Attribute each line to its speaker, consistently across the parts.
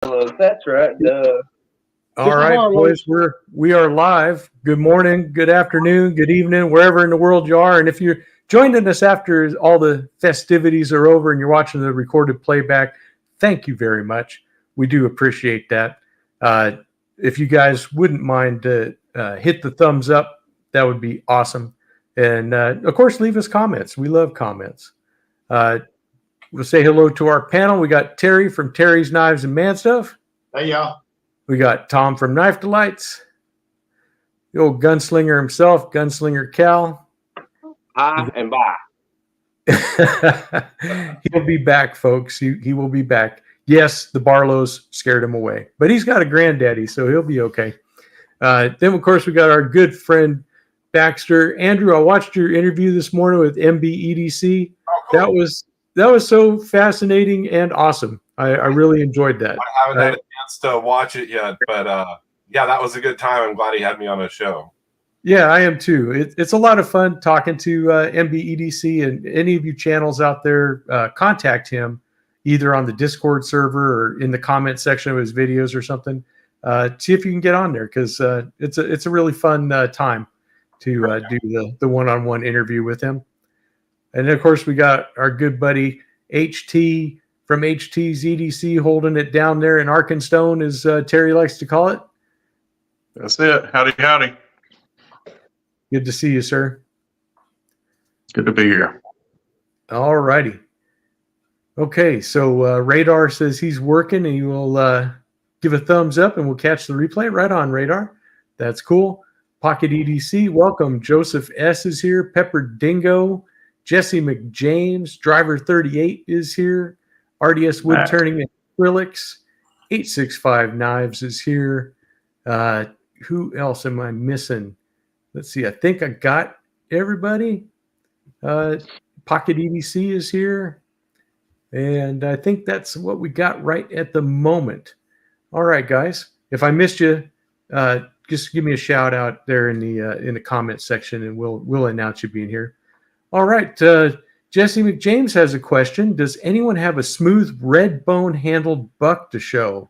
Speaker 1: Barlows. That's right. Duh.
Speaker 2: All right, boys, we are live. Good morning, good afternoon, good evening, wherever in the world you are. And if you're joining us after all the festivities are over and you're watching the recorded playback, thank you very much. We do appreciate that. If you guys wouldn't mind to hit the thumbs up, that would be awesome. And of course, leave us comments. We love comments. We'll say hello to our panel. We got Terry from Terry's Knives and Man Stuff.
Speaker 3: Hey, y'all.
Speaker 2: We got Tom from Knife Delights. The old gunslinger himself, Gunslinger Cal.
Speaker 1: Hi and bye.
Speaker 2: He'll be back, folks. He will be back. Yes, the Barlows scared him away, but he's got a granddaddy, so he'll be okay. Then, of course, we got our good friend Baxter. Andrew, I watched your interview this morning with MBEDC. Oh, cool. That was so fascinating and awesome. I really enjoyed that.
Speaker 4: I haven't had a chance to watch it yet, but yeah, that was a good time. I'm glad he had me on his show.
Speaker 2: Yeah, I am too. It's a lot of fun talking to MBEDC, and any of you channels out there, contact him either on the Discord server or in the comment section of his videos or something. See if you can get on there, because it's a really fun time to do the one-on-one interview with him. And then, of course, we got our good buddy HT from HT's EDC holding it down there in Arkansas, as Terry likes to call it.
Speaker 5: That's it. Howdy, howdy.
Speaker 2: Good to see you, sir.
Speaker 5: Good to be here.
Speaker 2: All righty. Okay, so Radar says he's working, and he will give a thumbs up, and we'll catch the replay. Right on, Radar. That's cool. Pocket EDC, welcome. Joseph S. is here. Pepper Dingo. Jesse McJames. Driver 38 is here. RDS Wood Turning and Acrylics. 865 Knives is here. Who else am I missing? Let's see. I think I got everybody. Pocket EDC is here. And I think that's what we got right at the moment. All right, guys. If I missed you, just give me a shout out there in the comment section, and we'll announce you being here. All right. Jesse McJames has a question. Does anyone have a smooth red bone handled buck to show?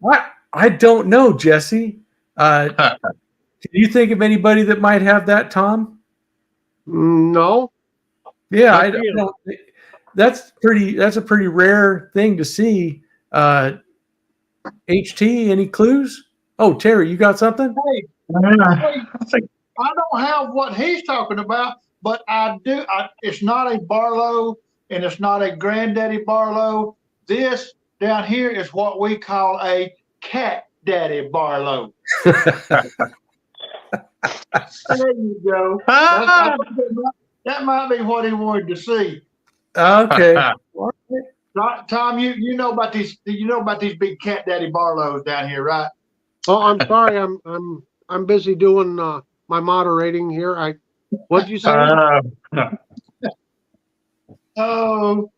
Speaker 2: What? I don't know, Jesse. Can you think of anybody that might have that, Tom?
Speaker 6: No.
Speaker 2: Yeah, I don't. That's a pretty rare thing to see. HT, any clues? Oh, Terry, you got something?
Speaker 3: Hey, I don't have what he's talking about, but I do. It's not a Barlow, and it's not a Granddaddy Barlow. This down here is what we call a Cat Daddy Barlow. There you go. That might be what he wanted to see.
Speaker 2: Okay.
Speaker 3: Tom, you know about these. You know about these big Cat Daddy Barlows down here, right?
Speaker 6: Oh, I'm sorry. I'm busy doing my moderating here. What'd you say?
Speaker 3: Oh,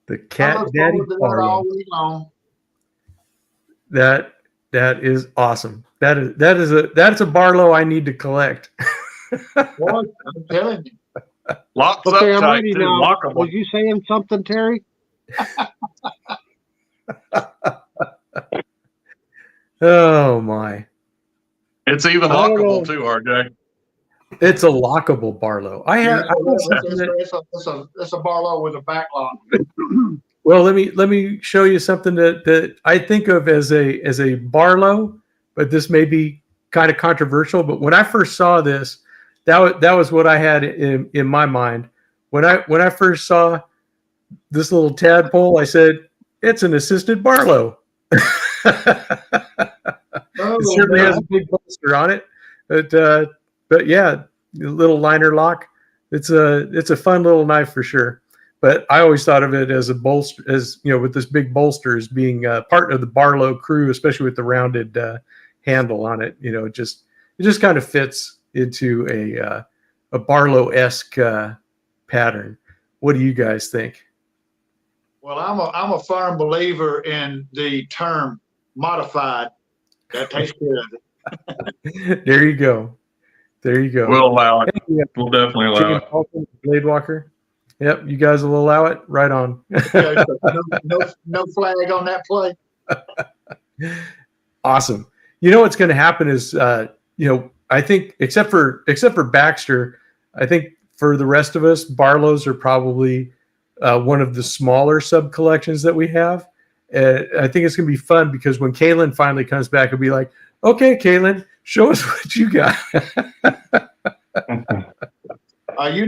Speaker 2: the Cat Daddy Barlow. That is awesome. That's a Barlow I need to collect.
Speaker 3: Boy, I'm telling you.
Speaker 5: Locks
Speaker 6: okay,
Speaker 5: up
Speaker 6: I'm
Speaker 5: tight
Speaker 6: ready
Speaker 5: too.
Speaker 6: now.
Speaker 5: Lockable.
Speaker 6: Was you saying something, Terry?
Speaker 2: Oh my!
Speaker 5: It's even lockable too, RJ.
Speaker 2: It's a lockable Barlow.
Speaker 3: It's a Barlow with a back lock.
Speaker 2: Well, let me show you something that I think of as a Barlow, but this may be kind of controversial. But when I first saw this, that was what I had in my mind. When I first saw this little tadpole, I said, "It's an assisted Barlow." It certainly has a big bolster on it, but yeah, little liner lock. It's a fun little knife for sure. But I always thought of it as a bolster, as with this big bolster as being part of the Barlow crew, especially with the rounded handle on it. It just kind of fits into a Barlow-esque pattern. What do you guys think?
Speaker 3: Well, I'm a firm believer in the term modified. That takes care of
Speaker 2: it. There you go.
Speaker 5: We'll allow it. We'll definitely allow it.
Speaker 2: Blade Walker. Yep. You guys will allow it? Right on.
Speaker 3: Okay, so no flag on that play.
Speaker 2: Awesome. You know what's going to happen is, I think except for Baxter, I think for the rest of us, Barlows are probably one of the smaller sub collections that we have. I think it's going to be fun because when Kaylin finally comes back, it'll be like, okay, Kaylin, show us what you got.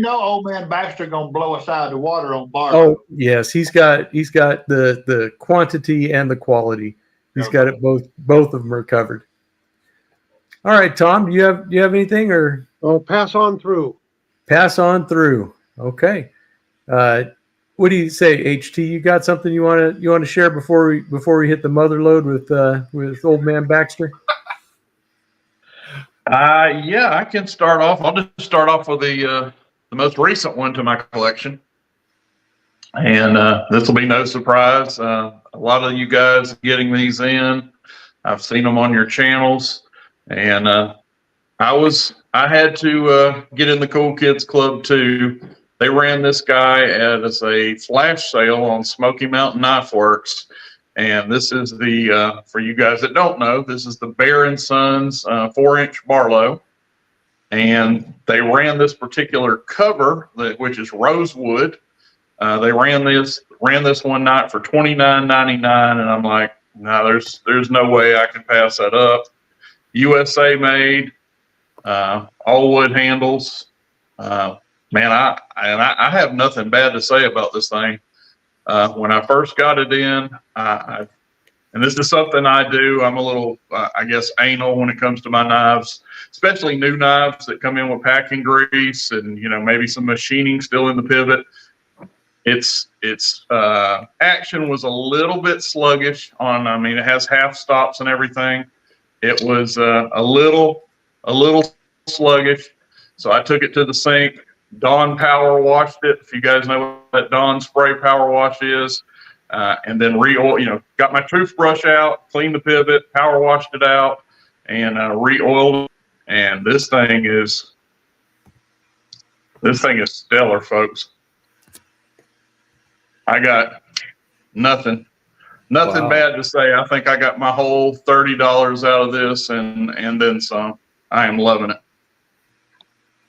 Speaker 3: Old man Baxter gonna blow us out of the water on Barlow.
Speaker 2: Oh yes, he's got the quantity and the quality. He's got it both. Both of them are covered. All right, Tom, do you have anything or?
Speaker 6: Oh, pass on through.
Speaker 2: Pass on through. Okay. What do you say, HT? You got something you want to share before we hit the mother load with old man Baxter?
Speaker 5: Yeah, I can start off. I'll just start off with the most recent one to my collection, and this will be no surprise. A lot of you guys getting these in. I've seen them on your channels, and I had to get in the Cool Kids Club too. They ran this guy as a flash sale on Smoky Mountain Knife Works. And this is for you guys that don't know, this is the Bear & Sons 4-inch Barlow. And they ran this particular cover, which is rosewood. They ran this one night for $29.99, and I'm like, no, there's no way I can pass that up. USA made, all wood handles. Man, I have nothing bad to say about this thing. When I first got it in, and this is something I do, I'm a little, I guess, anal when it comes to my knives, especially new knives that come in with packing grease and, maybe some machining still in the pivot. Its action was a little bit sluggish it has half stops and everything. It was a little sluggish. So I took it to the sink. Dawn power washed it. If you guys know what that Dawn spray power wash is, and then got my toothbrush out, cleaned the pivot, power washed it out, and re-oiled it. And this thing is stellar, folks. I got nothing bad to say. I think I got my whole $30 out of this and then some. I am loving it.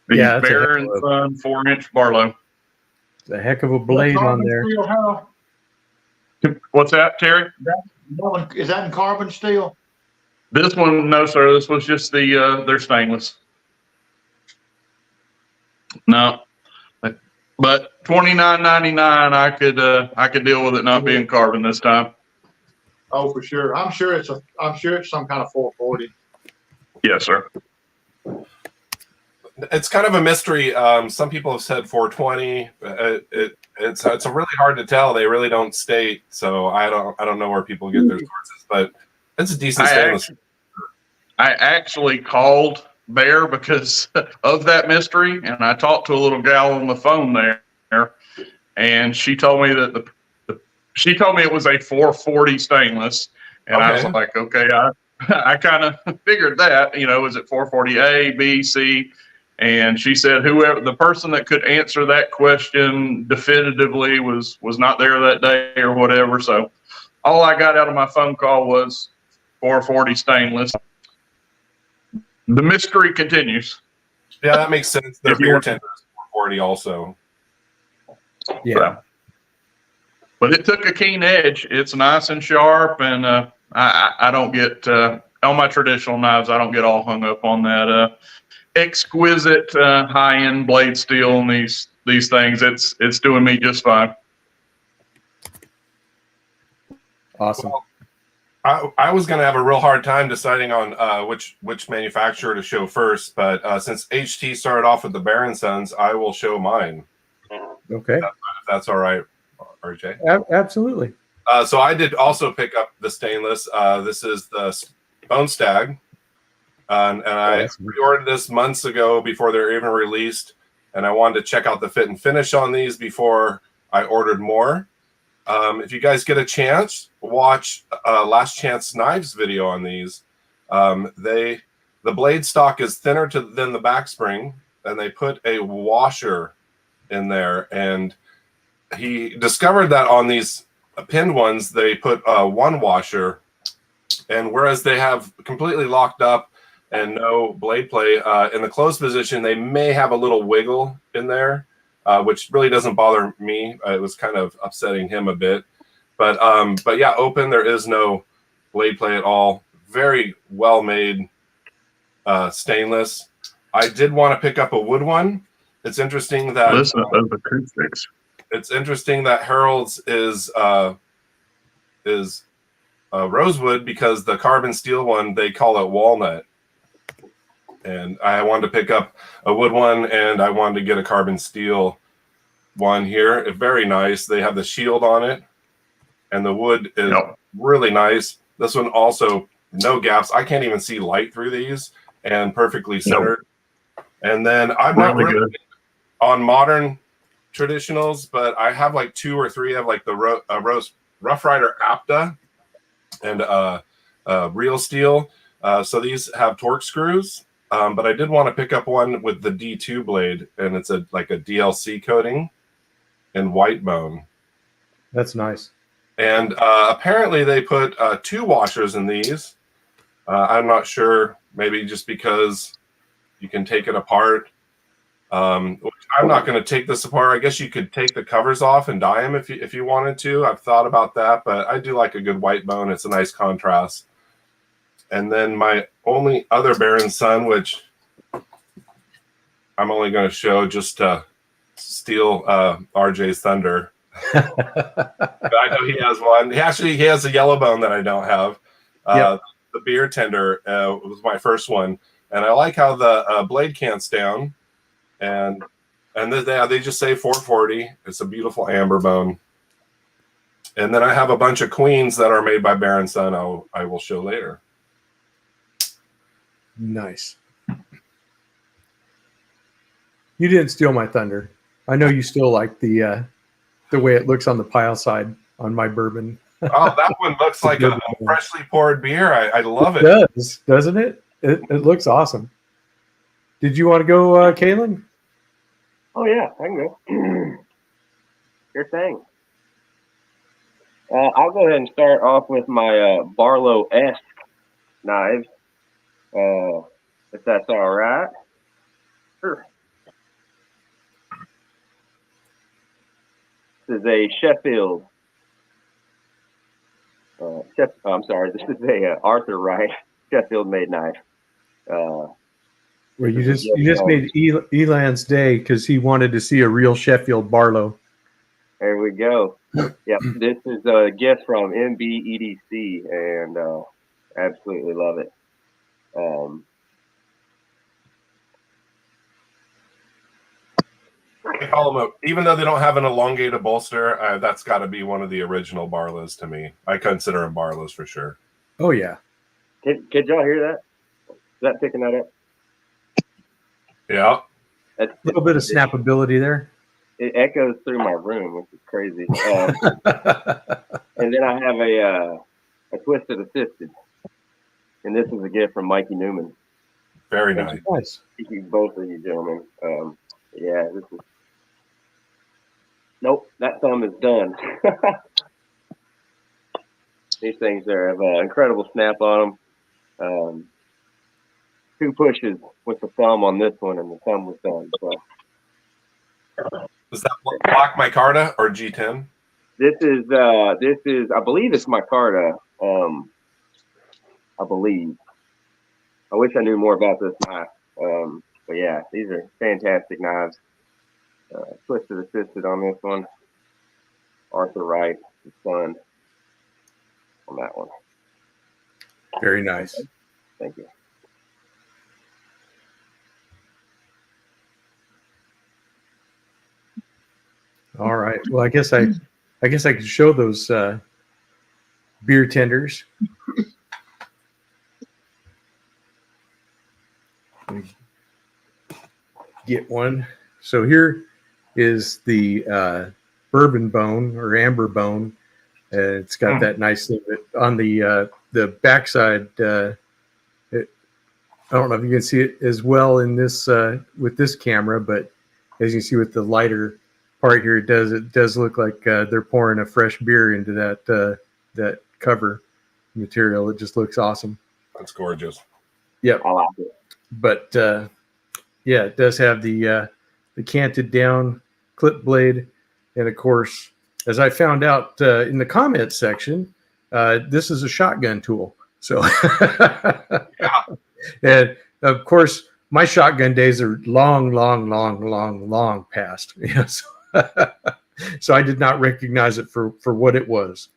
Speaker 5: The Bear & Son 4-inch Barlow.
Speaker 2: It's a heck of a blade on there.
Speaker 5: What's that, Terry?
Speaker 3: Is that in carbon steel?
Speaker 5: This one, no, sir. This was just they're stainless. No, but $29.99, I could deal with it not being carbon this time.
Speaker 3: Oh, for sure. I'm sure it's some kind of 440.
Speaker 5: Yes, sir.
Speaker 4: It's kind of a mystery. Some people have said 420. It's really hard to tell. They really don't state. So I don't know where people get their sources, but it's a decent stainless.
Speaker 5: I actually called Bear because of that mystery, and I talked to a little gal on the phone there, and she told me that she told me it was a 440 stainless, and I was like, okay, I kind of figured that, is it 440A, B, C? And she said the person that could answer that question definitively was not there that day or whatever. So all I got out of my phone call was 440 stainless. The mystery continues.
Speaker 4: Yeah, that makes sense. Their beer tender is 440 also.
Speaker 2: Yeah.
Speaker 5: So, but it took a keen edge. It's nice and sharp, and I don't get on my traditional knives. I don't get all hung up on that exquisite high-end blade steel and these things. It's doing me just fine.
Speaker 2: Awesome.
Speaker 4: Well, I was going to have a real hard time deciding on which manufacturer to show first, but since HT started off with the Bear & Sons, I will show mine.
Speaker 2: Okay.
Speaker 4: If that's all right, RJ.
Speaker 2: Absolutely.
Speaker 4: So I did also pick up the stainless. This is the Bone Stag. And I pre-ordered this months ago before they were even released, and I wanted to check out the fit and finish on these before I ordered more. If you guys get a chance, watch Last Chance Knives video on these. The blade stock is thinner than the back spring, and they put a washer in there, and he discovered that on these pinned ones, they put one washer, and whereas they have completely locked up and no blade play, in the closed position, they may have a little wiggle in there, which really doesn't bother me. It was kind of upsetting him a bit. But yeah, open, there is no blade play at all. Very well made stainless. I did want to pick up a wood one. It's interesting that
Speaker 5: Listen to those acoustics.
Speaker 4: It's interesting that Harold's is rosewood, because the carbon steel one, they call it walnut. And I wanted to pick up a wood one, and I wanted to get a carbon steel one here. It's very nice. They have the shield on it, and the wood is really nice. This one also, no gaps. I can't even see light through these, and perfectly centered. And then I'm not really on modern traditionals, but I have like 2 or 3 of like the Rough Rider Apta and Real Steel. So these have torque screws, but I did want to pick up one with the D2 blade, and it's like a DLC coating in white bone.
Speaker 2: That's nice. And
Speaker 4: apparently they put 2 washers in these. I'm not sure, maybe just because you can take it apart. I'm not going to take this apart. I guess you could take the covers off and dye them if you wanted to. I've thought about that, but I do like a good white bone. It's a nice contrast. And then my only other Baron Sun, which I'm only going to show just to steal RJ's thunder. But I know he has one. He has a yellow bone that I don't have. The beer tender was my first one, and I like how the blade cants down. And they just say 440. It's a beautiful amber bone. And then I have a bunch of queens that are made by Baron Sun. I will show later.
Speaker 2: Nice. You didn't steal my thunder. I know you still like the way it looks on the pile side on my bourbon.
Speaker 4: Oh, that one looks like a freshly poured beer. I love it.
Speaker 2: It does, doesn't it? It looks awesome. Did you want to go, Kaylin?
Speaker 1: Oh, yeah, I can go. Sure thing. I'll go ahead and start off with my Barlow-esque knives, if that's all right. Sure. This is a Sheffield. I'm sorry. This is a Arthur Wright Sheffield-made knife.
Speaker 2: Well, you just made Elan's day because he wanted to see a real Sheffield Barlow.
Speaker 1: There we go. Yep, this is a gift from MBEDC, and absolutely love it.
Speaker 4: I call them even though they don't have an elongated bolster, that's got to be one of the original Barlows to me. I consider them Barlows for sure.
Speaker 2: Oh yeah.
Speaker 1: Could y'all hear that? Is that picking that up?
Speaker 4: Yeah.
Speaker 2: A little bit of snappability there.
Speaker 1: It echoes through my room, which is crazy. And then I have a Twisted Assisted, and this is a gift from Mikey Newman.
Speaker 4: Very nice.
Speaker 2: Nice.
Speaker 1: Thank you, both of you gentlemen. Yeah, this is. Nope, that thumb is done. These things have incredible snap on them. 2 pushes with the thumb on this one, and the thumb was done. So.
Speaker 4: Is that Black Micarta or G10?
Speaker 1: This is I believe it's Micarta. I believe. I wish I knew more about this knife. But yeah, these are fantastic knives. Twisted Assisted on this one. Arthur Wright, his son, on that one.
Speaker 2: Very nice.
Speaker 1: Thank you.
Speaker 2: All right. Well, I guess I could show those beer tenders. Get one. So here is the bourbon bone or amber bone. It's got that nice thing on the backside. I don't know if you can see it as well in this with this camera, but as you can see with the lighter part here, it does look like they're pouring a fresh beer into that cover material. It just looks awesome.
Speaker 4: That's gorgeous.
Speaker 2: Yep.
Speaker 1: I like it.
Speaker 2: But yeah, it does have the canted down clip blade, and of course, as I found out in the comments section, this is a shotgun tool. So,
Speaker 4: Yeah.
Speaker 2: And of course, my shotgun days are long past. Yes. So I did not recognize it for what it was.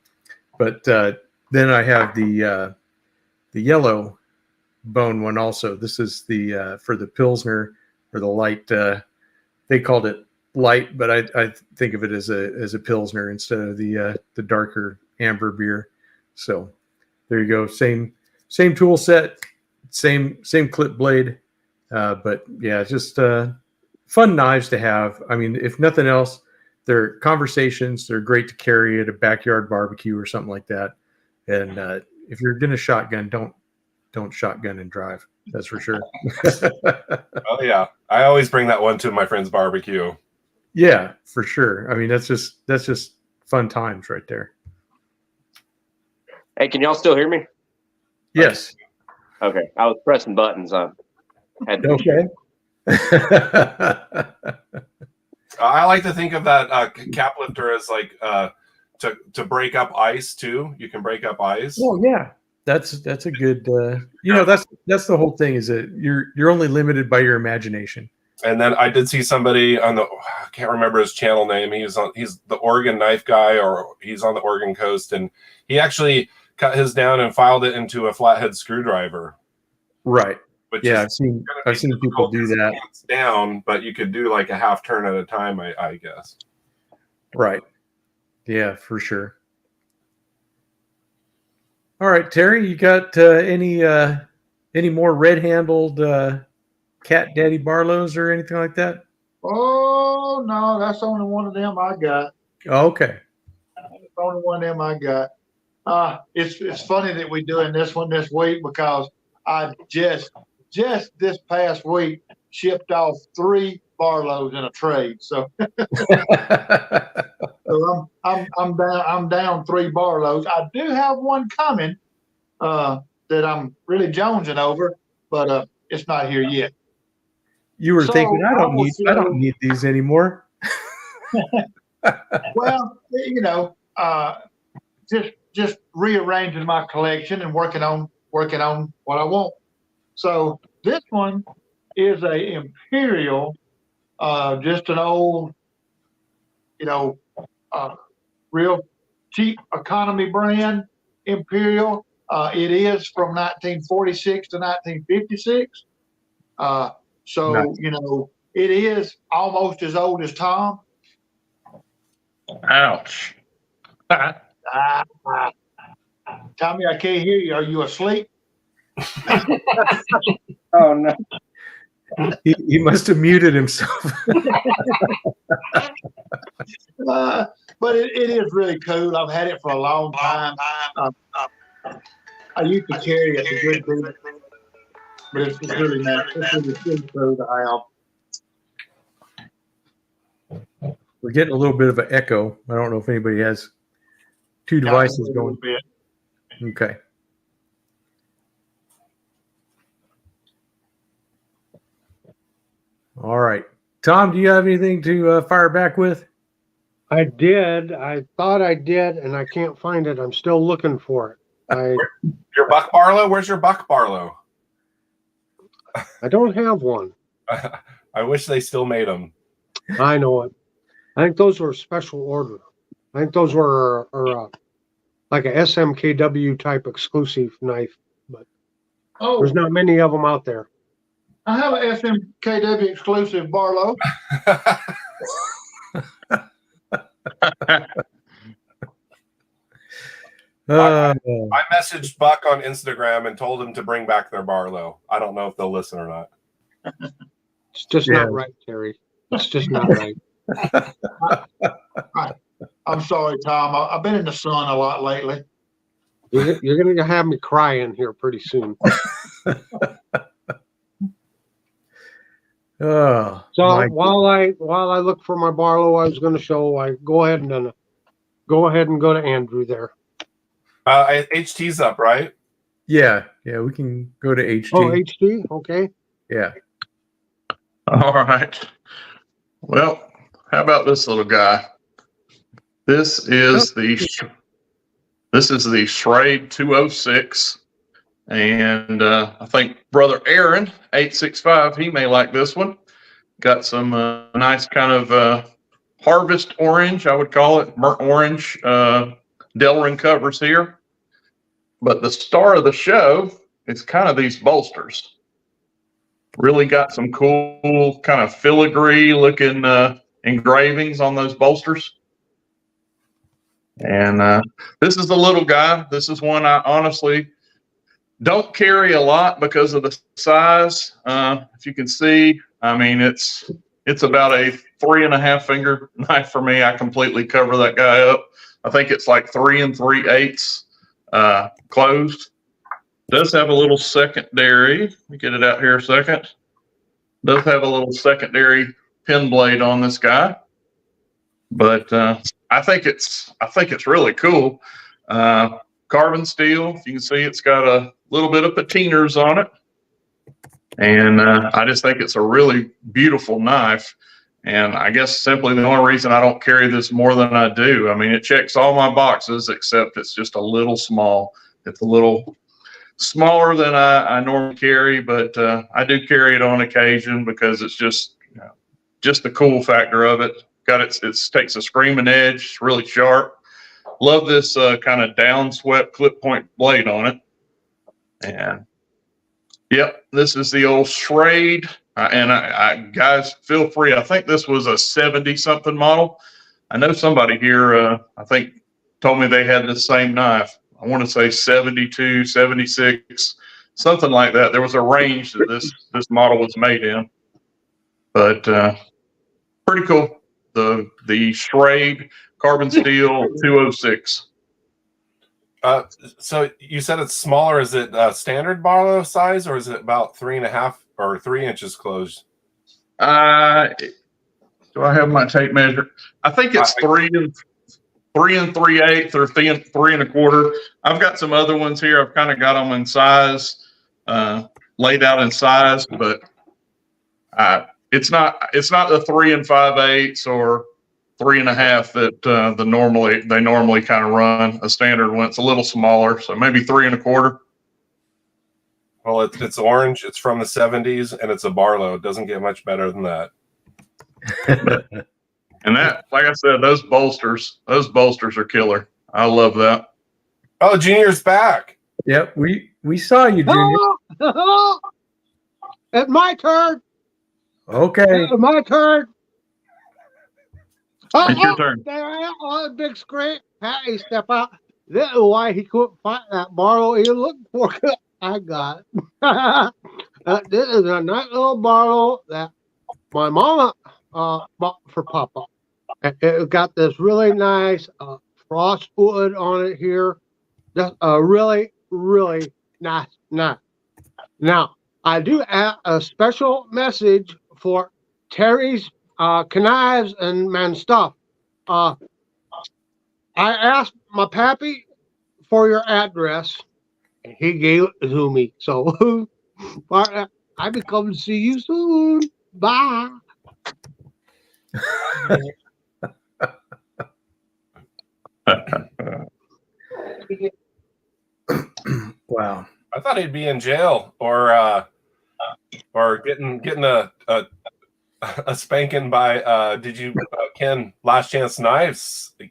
Speaker 2: But then I have the yellow bone one also. This is the for the Pilsner or the light. They called it light, but I think of it as a Pilsner instead of the darker amber beer. So there you go. Same tool set, same clip blade. But yeah, just fun knives to have. I mean, if nothing else, they're conversations. They're great to carry at a backyard barbecue or something like that. And if you're gonna shotgun, don't shotgun and drive. That's for sure.
Speaker 4: Oh yeah, I always bring that one to my friend's barbecue.
Speaker 2: Yeah, for sure. I mean, that's just fun times right there.
Speaker 1: Hey, can y'all still hear me?
Speaker 2: Yes.
Speaker 1: Okay, I was pressing buttons. I had to
Speaker 2: Okay.
Speaker 4: I like to think of that cap lifter as like to break up ice too. You can break up ice.
Speaker 2: Well, yeah, that's a good. That's the whole thing. Is that you're only limited by your imagination.
Speaker 4: And then I did see somebody on I can't remember his channel name. He's the Oregon knife guy, or he's on the Oregon coast, and he actually cut his down and filed it into a flathead screwdriver.
Speaker 2: Right.
Speaker 4: Which
Speaker 2: Yeah,
Speaker 4: is
Speaker 2: I've seen people do that.
Speaker 4: It's down, but you could do like a half turn at a time, I guess.
Speaker 2: Right. Yeah, for sure. All right, Terry, you got any more red-handled cat daddy Barlows or anything like that?
Speaker 3: Oh no, that's the only one of them I got.
Speaker 2: Oh, okay.
Speaker 3: That's the only one of them I got. It's funny that we're doing this one this week because I just this past week shipped off 3 Barlows in a trade. So, so I'm down 3 Barlows. I do have one coming that I'm really jonesing over, but it's not here yet.
Speaker 2: You were thinking, I don't need these anymore.
Speaker 3: Well, just rearranging my collection and working on what I want. So this one is a Imperial, just an old, real cheap economy brand Imperial. It is from 1946 to 1956. So,
Speaker 2: Nice.
Speaker 3: It is almost as old as Tom.
Speaker 5: Ouch.
Speaker 3: Tommy, I can't hear you. Are you asleep?
Speaker 1: Oh no!
Speaker 2: He must have muted himself.
Speaker 3: But it is really cool. I've had it for a long time. I used to carry it a good bit, but it's really nice. It's really cool to have.
Speaker 2: We're getting a little bit of an echo. I don't know if anybody has 2 devices going. Okay. All right. Tom, do you have anything to fire back with?
Speaker 6: I did. I thought I did, and I can't find it. I'm still looking for it.
Speaker 4: Your buck Barlow? Where's your buck Barlow?
Speaker 6: I don't have one.
Speaker 4: I wish they still made them.
Speaker 6: I know it. I think those were special order. I think those were like a SMKW type exclusive knife, but there's not many of them out there.
Speaker 3: I have an SMKW exclusive Barlow.
Speaker 4: I messaged Buck on Instagram and told him to bring back their Barlow. I don't know if they'll listen or not.
Speaker 6: It's just not right, Terry. It's just not right.
Speaker 3: I'm sorry, Tom. I've been in the sun a lot lately.
Speaker 6: You're going to have me crying here pretty soon.
Speaker 2: Oh,
Speaker 6: So
Speaker 2: my-
Speaker 6: while I look for my Barlow, I was going to show. I go ahead and go to Andrew there.
Speaker 4: HT's up, right?
Speaker 2: yeah, we can go to HT.
Speaker 6: Oh, HD. Okay.
Speaker 2: Yeah.
Speaker 5: All right. Well, how about this little guy? This is the Schrade 206, and I think brother Aaron 865 he may like this one. Got some nice kind of harvest orange, I would call it, burnt orange Delrin covers here. But the star of the show is kind of these bolsters. Really got some cool kind of filigree looking engravings on those bolsters. And this is the little guy. This is one I honestly don't carry a lot because of the size. If you can see, I mean, it's about a 3.5 finger knife for me. I completely cover that guy up. I think it's like 3 3/8 closed. Does have a little secondary. Let me get it out here a second. Does have a little secondary pin blade on this guy, but I think it's really cool. Carbon steel. If you can see, it's got a little bit of patinas on it, and I just think it's a really beautiful knife. And I guess simply the only reason I don't carry this more than I do, I mean, it checks all my boxes except it's just a little small. It's a little smaller than I normally carry, but I do carry it on occasion because it's just just the cool factor of it. Got it takes a screaming edge, it's really sharp. Love this kind of down swept clip point blade on it. And yep, this is the old Schrade. And I guys, feel free. I think this was a 70-something model. I know somebody here, I think, told me they had the same knife. I want to say 72, 76, something like that. There was a range that this model was made in. But pretty cool. The Schrade carbon steel 206.
Speaker 4: So you said it's smaller. Is it standard Barlow size, or is it about 3.5 or 3 inches closed?
Speaker 5: Do I have my tape measure? I think it's 3 3/8 or 3 3/4. I've got some other ones here. I've kind of got them in size, laid out in size, but it's not the 3 5/8 or 3.5 that they normally kind of run. A standard one, it's a little smaller, so maybe 3 1/4.
Speaker 4: Well, it's orange. It's from the 70s, and it's a Barlow. It doesn't get much better than that.
Speaker 5: And that, like I said, those bolsters are killer. I love that.
Speaker 4: Oh, Junior's back.
Speaker 2: Yep, we saw you, Junior.
Speaker 6: It's my turn.
Speaker 2: Okay.
Speaker 6: It's my turn.
Speaker 5: It's your turn.
Speaker 6: There I am on the big screen. Patty, step out. This is why he couldn't find that Barlow he was looking for. I got it. This is a nice little Barlow that my mama bought for Papa. It got this really nice frost wood on it here. Just a really, really nice knife. Now, I do have a special message for Terry's knives and man stuff. I asked my pappy for your address, and he gave it to me. So, I be coming to see you soon. Bye.
Speaker 2: Wow.
Speaker 4: I thought he'd be in jail or getting a spanking by Ken Last Chance Knives. He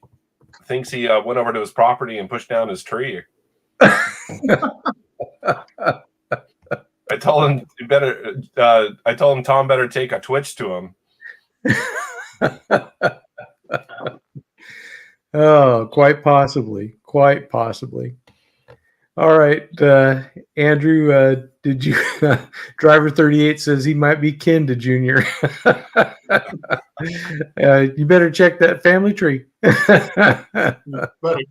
Speaker 4: thinks he went over to his property and pushed down his tree. I told him Tom better take a twitch to him.
Speaker 2: Oh, quite possibly. All right, Andrew, did you? Driver 38 says he might be kin to Junior. You better check that family tree.
Speaker 3: Better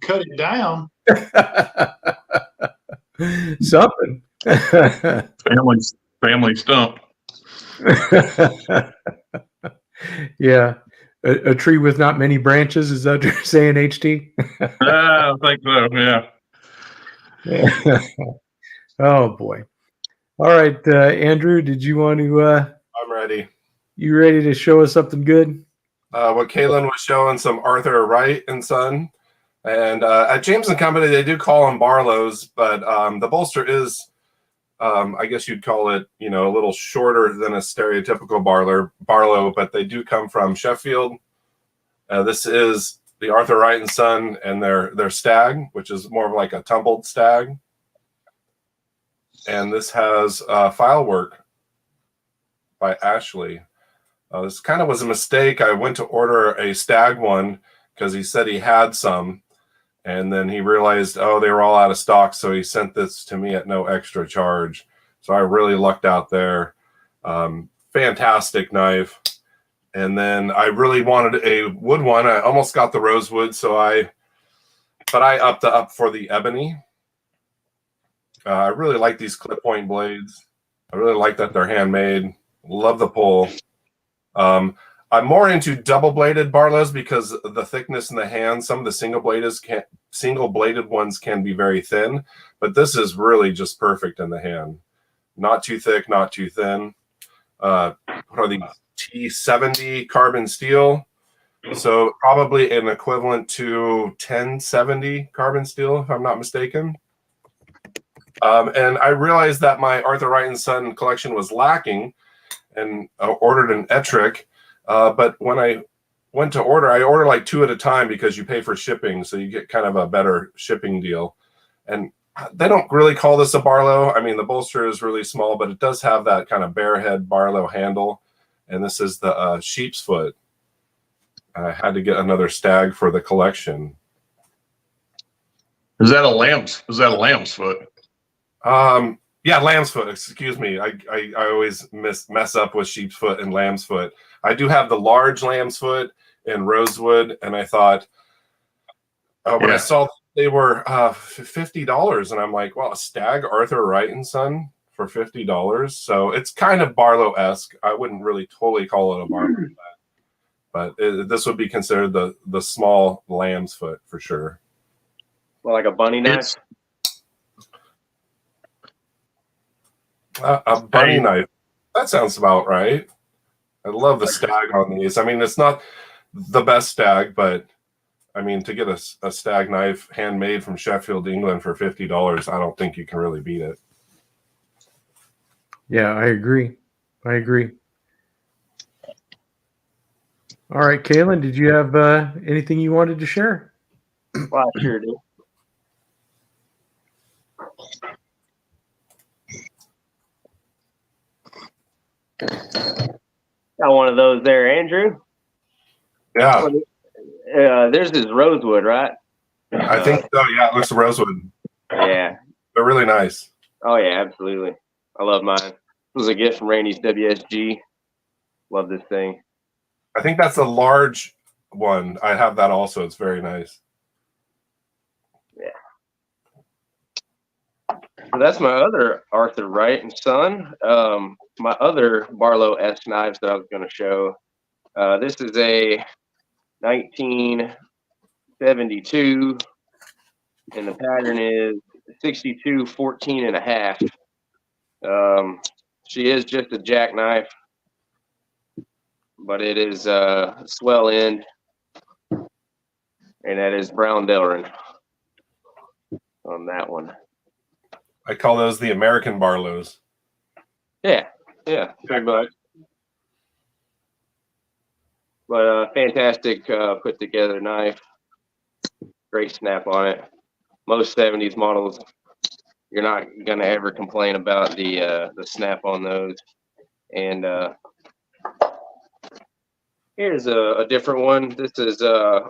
Speaker 3: cut it down.
Speaker 2: Something.
Speaker 5: Family stump.
Speaker 2: Yeah. A tree with not many branches, is that what you're saying, HT?
Speaker 5: I think so. Yeah.
Speaker 2: Oh boy. All right, Andrew, did you want to
Speaker 4: I'm ready.
Speaker 2: you ready to show us something good?
Speaker 4: What Kaylin was showing, some Arthur Wright and Son. And at James and Company, they do call them Barlows, but the bolster is, I guess you'd call it, a little shorter than a stereotypical Barlow, but they do come from Sheffield. This is the Arthur Wright and Son and their stag, which is more of like a tumbled stag. And this has file work by Ashley. This kind of was a mistake. I went to order a stag one because he said he had some. And then he realized, oh, they were all out of stock. So he sent this to me at no extra charge. So I really lucked out there. Fantastic knife. And then I really wanted a wood one. I almost got the rosewood. But I upped up for the ebony. I really like these clip point blades. I really like that they're handmade. Love the pull. I'm more into double-bladed Barlows because of the thickness in the hand. Some of the single-bladed ones can be very thin, but this is really just perfect in the hand. Not too thick, not too thin. What are these? T70 carbon steel. So probably an equivalent to 1070 carbon steel, if I'm not mistaken. And I realized that my Arthur Wright and Son collection was lacking, and ordered an Ettrick. But when I went to order, I ordered like 2 at a time because you pay for shipping, so you get kind of a better shipping deal. And they don't really call this a Barlow. I mean, the bolster is really small, but it does have that kind of bare head Barlow handle. And this is the sheep's foot. I had to get another stag for the collection.
Speaker 5: Is that a lamb's foot?
Speaker 4: Yeah, lamb's foot. Excuse me. I always mess up with sheep's foot and lamb's foot. I do have the large lamb's foot in rosewood, and I thought when I saw they were $50, and I'm like, well, a stag Arthur Wright and Son for $50. So it's kind of Barlow-esque. I wouldn't really totally call it a Barlow, but this would be considered the small lamb's foot for sure.
Speaker 1: Well, like a bunny knife.
Speaker 4: A bunny knife. That sounds about right. I love the stag on these. I mean, it's not the best stag, but I mean, to get a stag knife handmade from Sheffield, England for $50, I don't think you can really beat it.
Speaker 2: Yeah, I agree. All right, Kaylin, did you have anything you wanted to share?
Speaker 1: Well, I sure do. Got one of those there, Andrew.
Speaker 4: Yeah.
Speaker 1: There's this rosewood, right?
Speaker 4: I think so. Yeah, it looks rosewood.
Speaker 1: Yeah.
Speaker 4: They're really nice.
Speaker 1: Oh, yeah, absolutely. I love mine. It was a gift from Randy's WSG. Love this thing.
Speaker 4: I think that's a large one. I have that also. It's very nice.
Speaker 1: Yeah. So that's my other Arthur Wright and Son. My other Barlow S knives that I was going to show. This is a 1972, and the pattern is 62-14 and a half. She is just a jackknife, but it is swell end, and that is brown Delrin on that one.
Speaker 4: I call those the American Barlows.
Speaker 1: Yeah, pretty much. But fantastic put together knife. Great snap on it. Most 70s models, you're not gonna ever complain about the snap on those. And here's a different one. This is a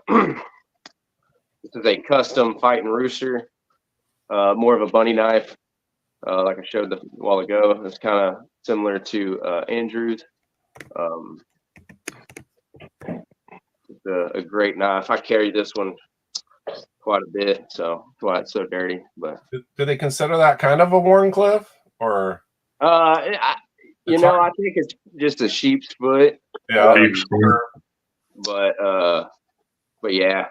Speaker 1: custom fighting rooster, more of a bunny knife, like I showed a while ago. It's kind of similar to Andrew's. It's a great knife. I carry this one quite a bit, so that's why it's so dirty. But
Speaker 4: do they consider that kind of a Warncliffe, or?
Speaker 1: You know, I think it's just a sheep's foot.
Speaker 4: Yeah.
Speaker 1: But yeah,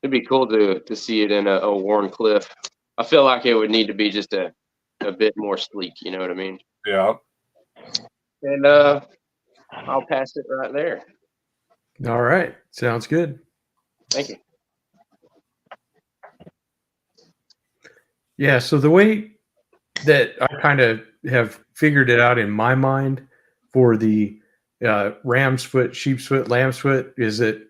Speaker 1: it'd be cool to see it in a worn cliff. I feel like it would need to be just a bit more sleek. You know what I mean?
Speaker 4: Yeah.
Speaker 1: And I'll pass it right there.
Speaker 2: All right. Sounds good.
Speaker 1: Thank you.
Speaker 2: Yeah. So the way that I kind of have figured it out in my mind for the ram's foot, sheep's foot, lamb's foot is that,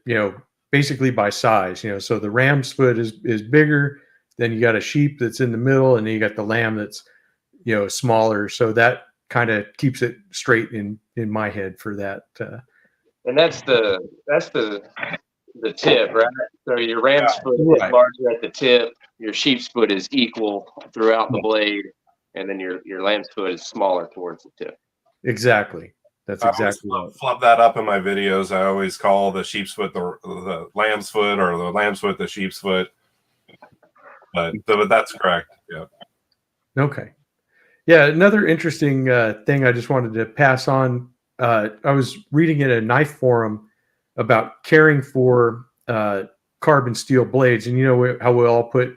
Speaker 2: basically by size, so the ram's foot is bigger. Then you got a sheep that's in the middle, and then you got the lamb that's, smaller. So that kind of keeps it straight in my head for that.
Speaker 1: And that's the tip, right? So your ram's foot is larger at the tip. Your sheep's foot is equal throughout the blade, and then your lamb's foot is smaller towards the tip.
Speaker 2: Exactly. That's exactly
Speaker 4: I flub that up in my videos. I always call the sheep's foot the lamb's foot, or the lamb's foot the sheep's foot. But that's correct. Yeah.
Speaker 2: Okay. Yeah. Another interesting thing I just wanted to pass on. I was reading in a knife forum about caring for carbon steel blades, and how we all put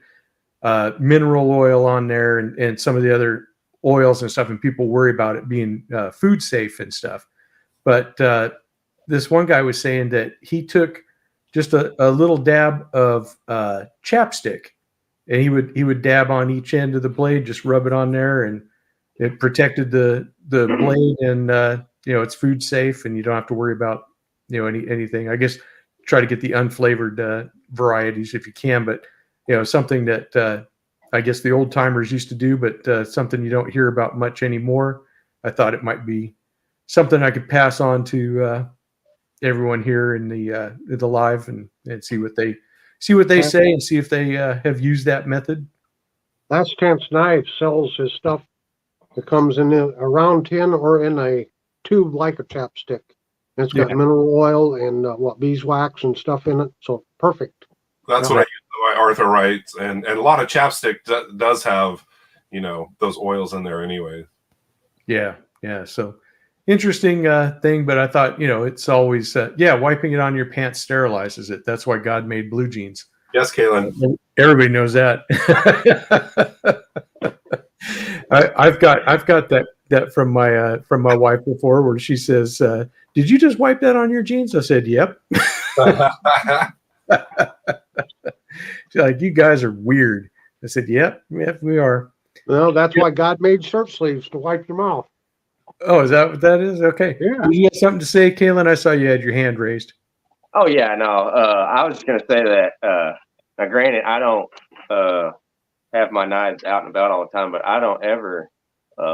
Speaker 2: mineral oil on there and some of the other oils and stuff, and people worry about it being food safe and stuff. But this one guy was saying that he took just a little dab of chapstick, and he would dab on each end of the blade, just rub it on there, and it protected the blade, and it's food safe, and you don't have to worry about anything. I guess try to get the unflavored varieties if you can, but something that I guess the old timers used to do, but something you don't hear about much anymore. I thought it might be something I could pass on to everyone here in the live and see what they say, and see if they have used that method.
Speaker 6: Last Chance Knives sells his stuff. It comes in a round tin or in a tube like a chapstick. And it's got mineral oil and beeswax and stuff in it. So perfect.
Speaker 4: That's what I use my arthrites, and a lot of chapstick does have, those oils in there anyway.
Speaker 2: Yeah. So interesting thing, but I thought, it's always, wiping it on your pants sterilizes it. That's why God made blue jeans.
Speaker 4: Yes, Kaylin.
Speaker 2: Everybody knows that. I've got that from my wife before, where she says, "Did you just wipe that on your jeans?" I said, "Yep." She's like, "You guys are weird." I said, "Yep, we are."
Speaker 6: Well, that's why God made shirt sleeves, to wipe your mouth.
Speaker 2: Oh, is that what that is? Okay.
Speaker 6: Yeah.
Speaker 2: Did you have something to say, Kaylin? I saw you had your hand raised.
Speaker 1: Oh yeah, no. I was just gonna say that. Now, granted, I don't have my knives out and about all the time, but I don't ever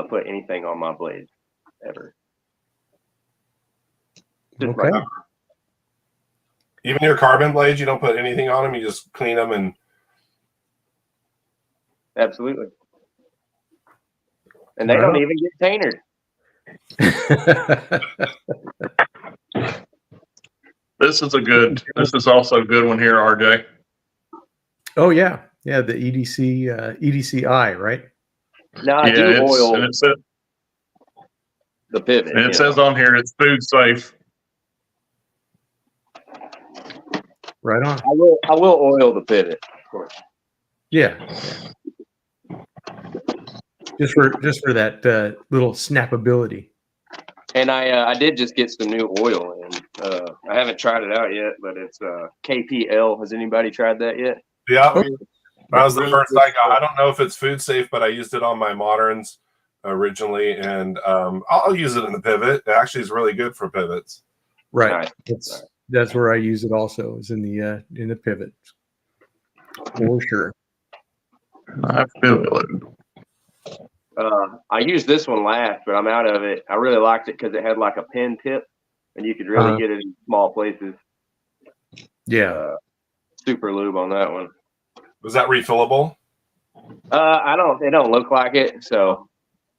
Speaker 1: put anything on my blades ever. Just
Speaker 2: Okay.
Speaker 4: Even your carbon blades, you don't put anything on them. You just clean them and.
Speaker 1: Absolutely. And they don't even get tainted.
Speaker 5: This is also a good one here, RJ.
Speaker 2: Oh yeah. Yeah. The EDCI, right?
Speaker 1: No, I do oil
Speaker 5: and it says,
Speaker 1: the pivot.
Speaker 5: and it says on here it's food safe.
Speaker 2: Right on.
Speaker 1: I will oil the pivot, of course.
Speaker 2: Yeah. Just for that little snappability.
Speaker 1: And I did just get some new oil, and I haven't tried it out yet, but it's KPL. Has anybody tried that yet?
Speaker 4: Yeah, that was the first I got. I don't know if it's food safe, but I used it on my moderns originally, and I'll use it in the pivot. It actually is really good for pivots.
Speaker 2: Right. That's where I use it also, is in the pivot. For sure.
Speaker 5: I feel it.
Speaker 1: I used this one last, but I'm out of it. I really liked it because it had like a pin tip, and you could really get it in small places.
Speaker 2: Yeah.
Speaker 1: Super lube on that one.
Speaker 4: Was that refillable?
Speaker 1: It don't look like it, so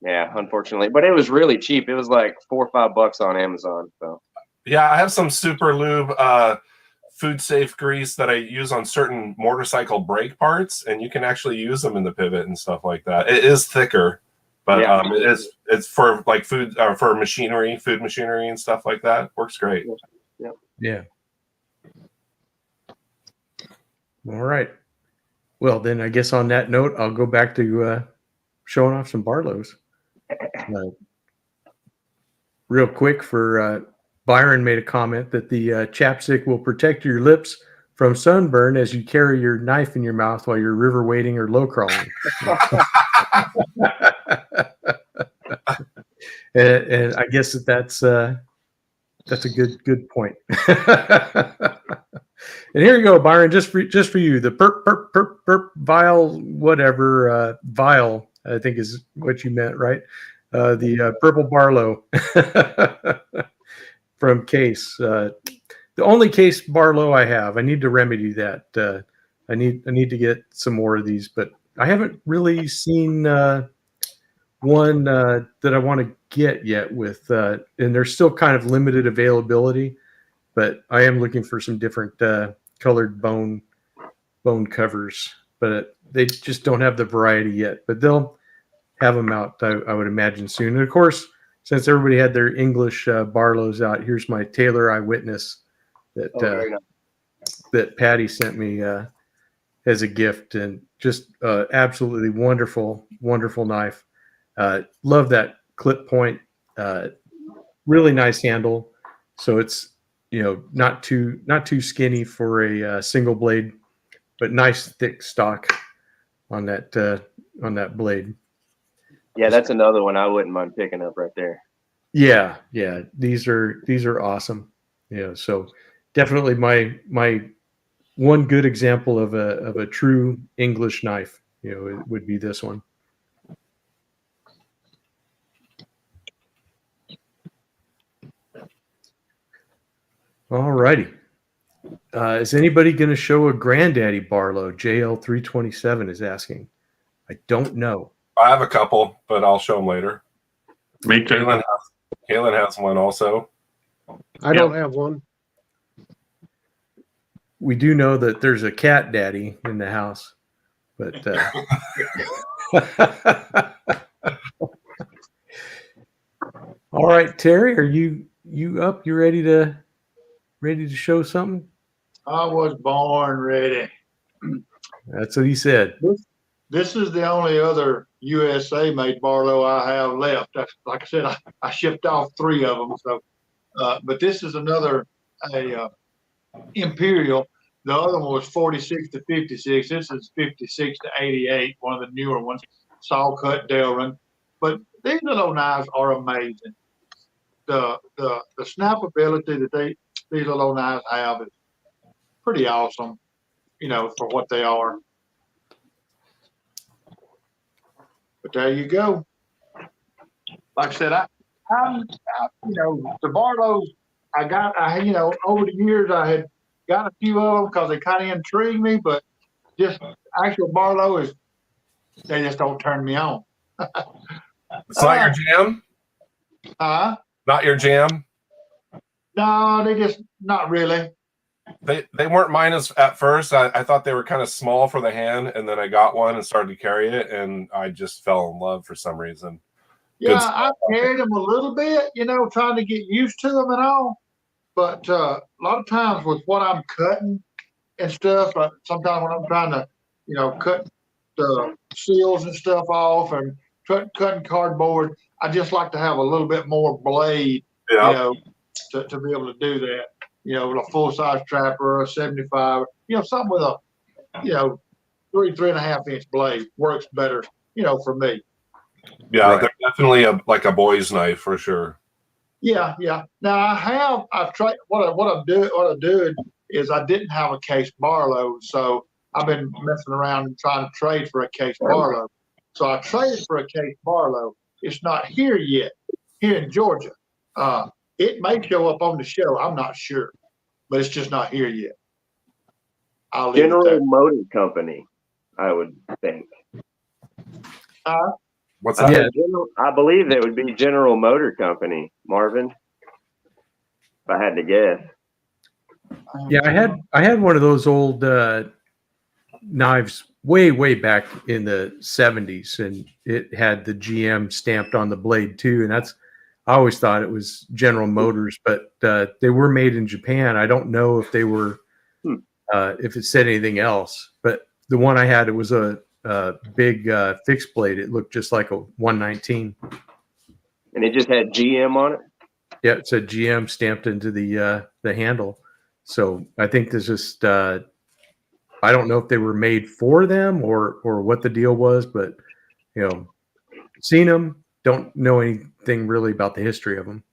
Speaker 1: yeah, unfortunately. But it was really cheap. It was like $4 or $5 on Amazon. So
Speaker 4: yeah, I have some super lube food safe grease that I use on certain motorcycle brake parts, and you can actually use them in the pivot and stuff like that. It is thicker, But
Speaker 1: Yeah.
Speaker 4: it's for like food or for machinery, food machinery and stuff like that. Works great.
Speaker 2: Yeah. All right. Well, then I guess on that note, I'll go back to showing off some Barlows. Real quick for Byron made a comment that the chapstick will protect your lips from sunburn as you carry your knife in your mouth while you're river wading or low crawling. and I guess that's a good point. And here you go, Byron, just for you, the perp vial, whatever vial, I think is what you meant, right? The purple Barlow from Case. The only Case Barlow I have. I need to remedy that. I need to get some more of these, but I haven't really seen one that I want to get yet with, and there's still kind of limited availability, but I am looking for some different colored bone covers, but they just don't have the variety yet, but they'll have them out, I would imagine, soon. And of course, since everybody had their English Barlows out, here's my Taylor Eyewitness that that Patty sent me as a gift, and just absolutely wonderful knife. Love that clip point. Really nice handle, so it's not too skinny for a single blade, but nice thick stock on that blade.
Speaker 1: Yeah, that's another one I wouldn't mind picking up right there.
Speaker 2: Yeah, these are awesome. So definitely my one good example of a true English knife, it would be this one. All righty. Is anybody going to show a Granddaddy Barlow? JL327 is asking. I don't know.
Speaker 4: I have a couple, but I'll show them later.
Speaker 5: Me too.
Speaker 4: Kaylin has one also.
Speaker 6: I don't have one.
Speaker 2: We do know that there's a cat daddy in the house, but all right, Terry, are you up? You ready to show something?
Speaker 3: I was born ready.
Speaker 2: That's what he said.
Speaker 3: This is the only other USA made Barlow I have left. That's, like I said, I shipped off 3 of them. So, but this is another Imperial. The other one was 46 to 56. This is 56 to 88, one of the newer ones, saw cut Delrin. But these little knives are amazing. The snappability that these little knives have is pretty awesome, for what they are. But there you go. Like I said, I the Barlows, over the years I had got a few of them because they kind of intrigued me, but just actual Barlow they just don't turn me on.
Speaker 4: It's not your jam? Not your jam?
Speaker 3: No, they just not really.
Speaker 4: They weren't mine at first. I thought they were kind of small for the hand, and then I got one and started to carry it, and I just fell in love for some reason.
Speaker 3: Yeah, I carried them a little bit, trying to get used to them and all. But a lot of times with what I'm cutting and stuff, sometimes when I'm trying to, cut the seals and stuff off and cutting cardboard, I just like to have a little bit more blade, to be able to do that. With a full-size trapper, a 75, something with a, 3.5 inch blade works better, for me.
Speaker 4: Yeah,
Speaker 2: right.
Speaker 4: They're definitely like a boy's knife for sure.
Speaker 3: Yeah. Now I've tried, what I'm doing is I didn't have a Case Barlow, so I've been messing around and trying to trade for a Case Barlow. So I traded for a Case Barlow. It's not here yet, here in Georgia. It may show up on the show. I'm not sure, but it's just not here yet.
Speaker 1: General Motor Company, I would think.
Speaker 4: What's that?
Speaker 2: Yeah.
Speaker 1: I believe it would be General Motor Company, Marvin. If I had to guess.
Speaker 2: Yeah, I had one of those old knives way back in the 70s, and it had the GM stamped on the blade too. And I always thought it was General Motors, but they were made in Japan. I don't know if they were, if it said anything else, but the one I had, it was a big fixed blade. It looked just like a 119.
Speaker 1: And it just had GM on it?
Speaker 2: Yeah, it said GM stamped into the handle. So I think this just, I don't know if they were made for them or what the deal was, but seen them, don't know anything really about the history of them.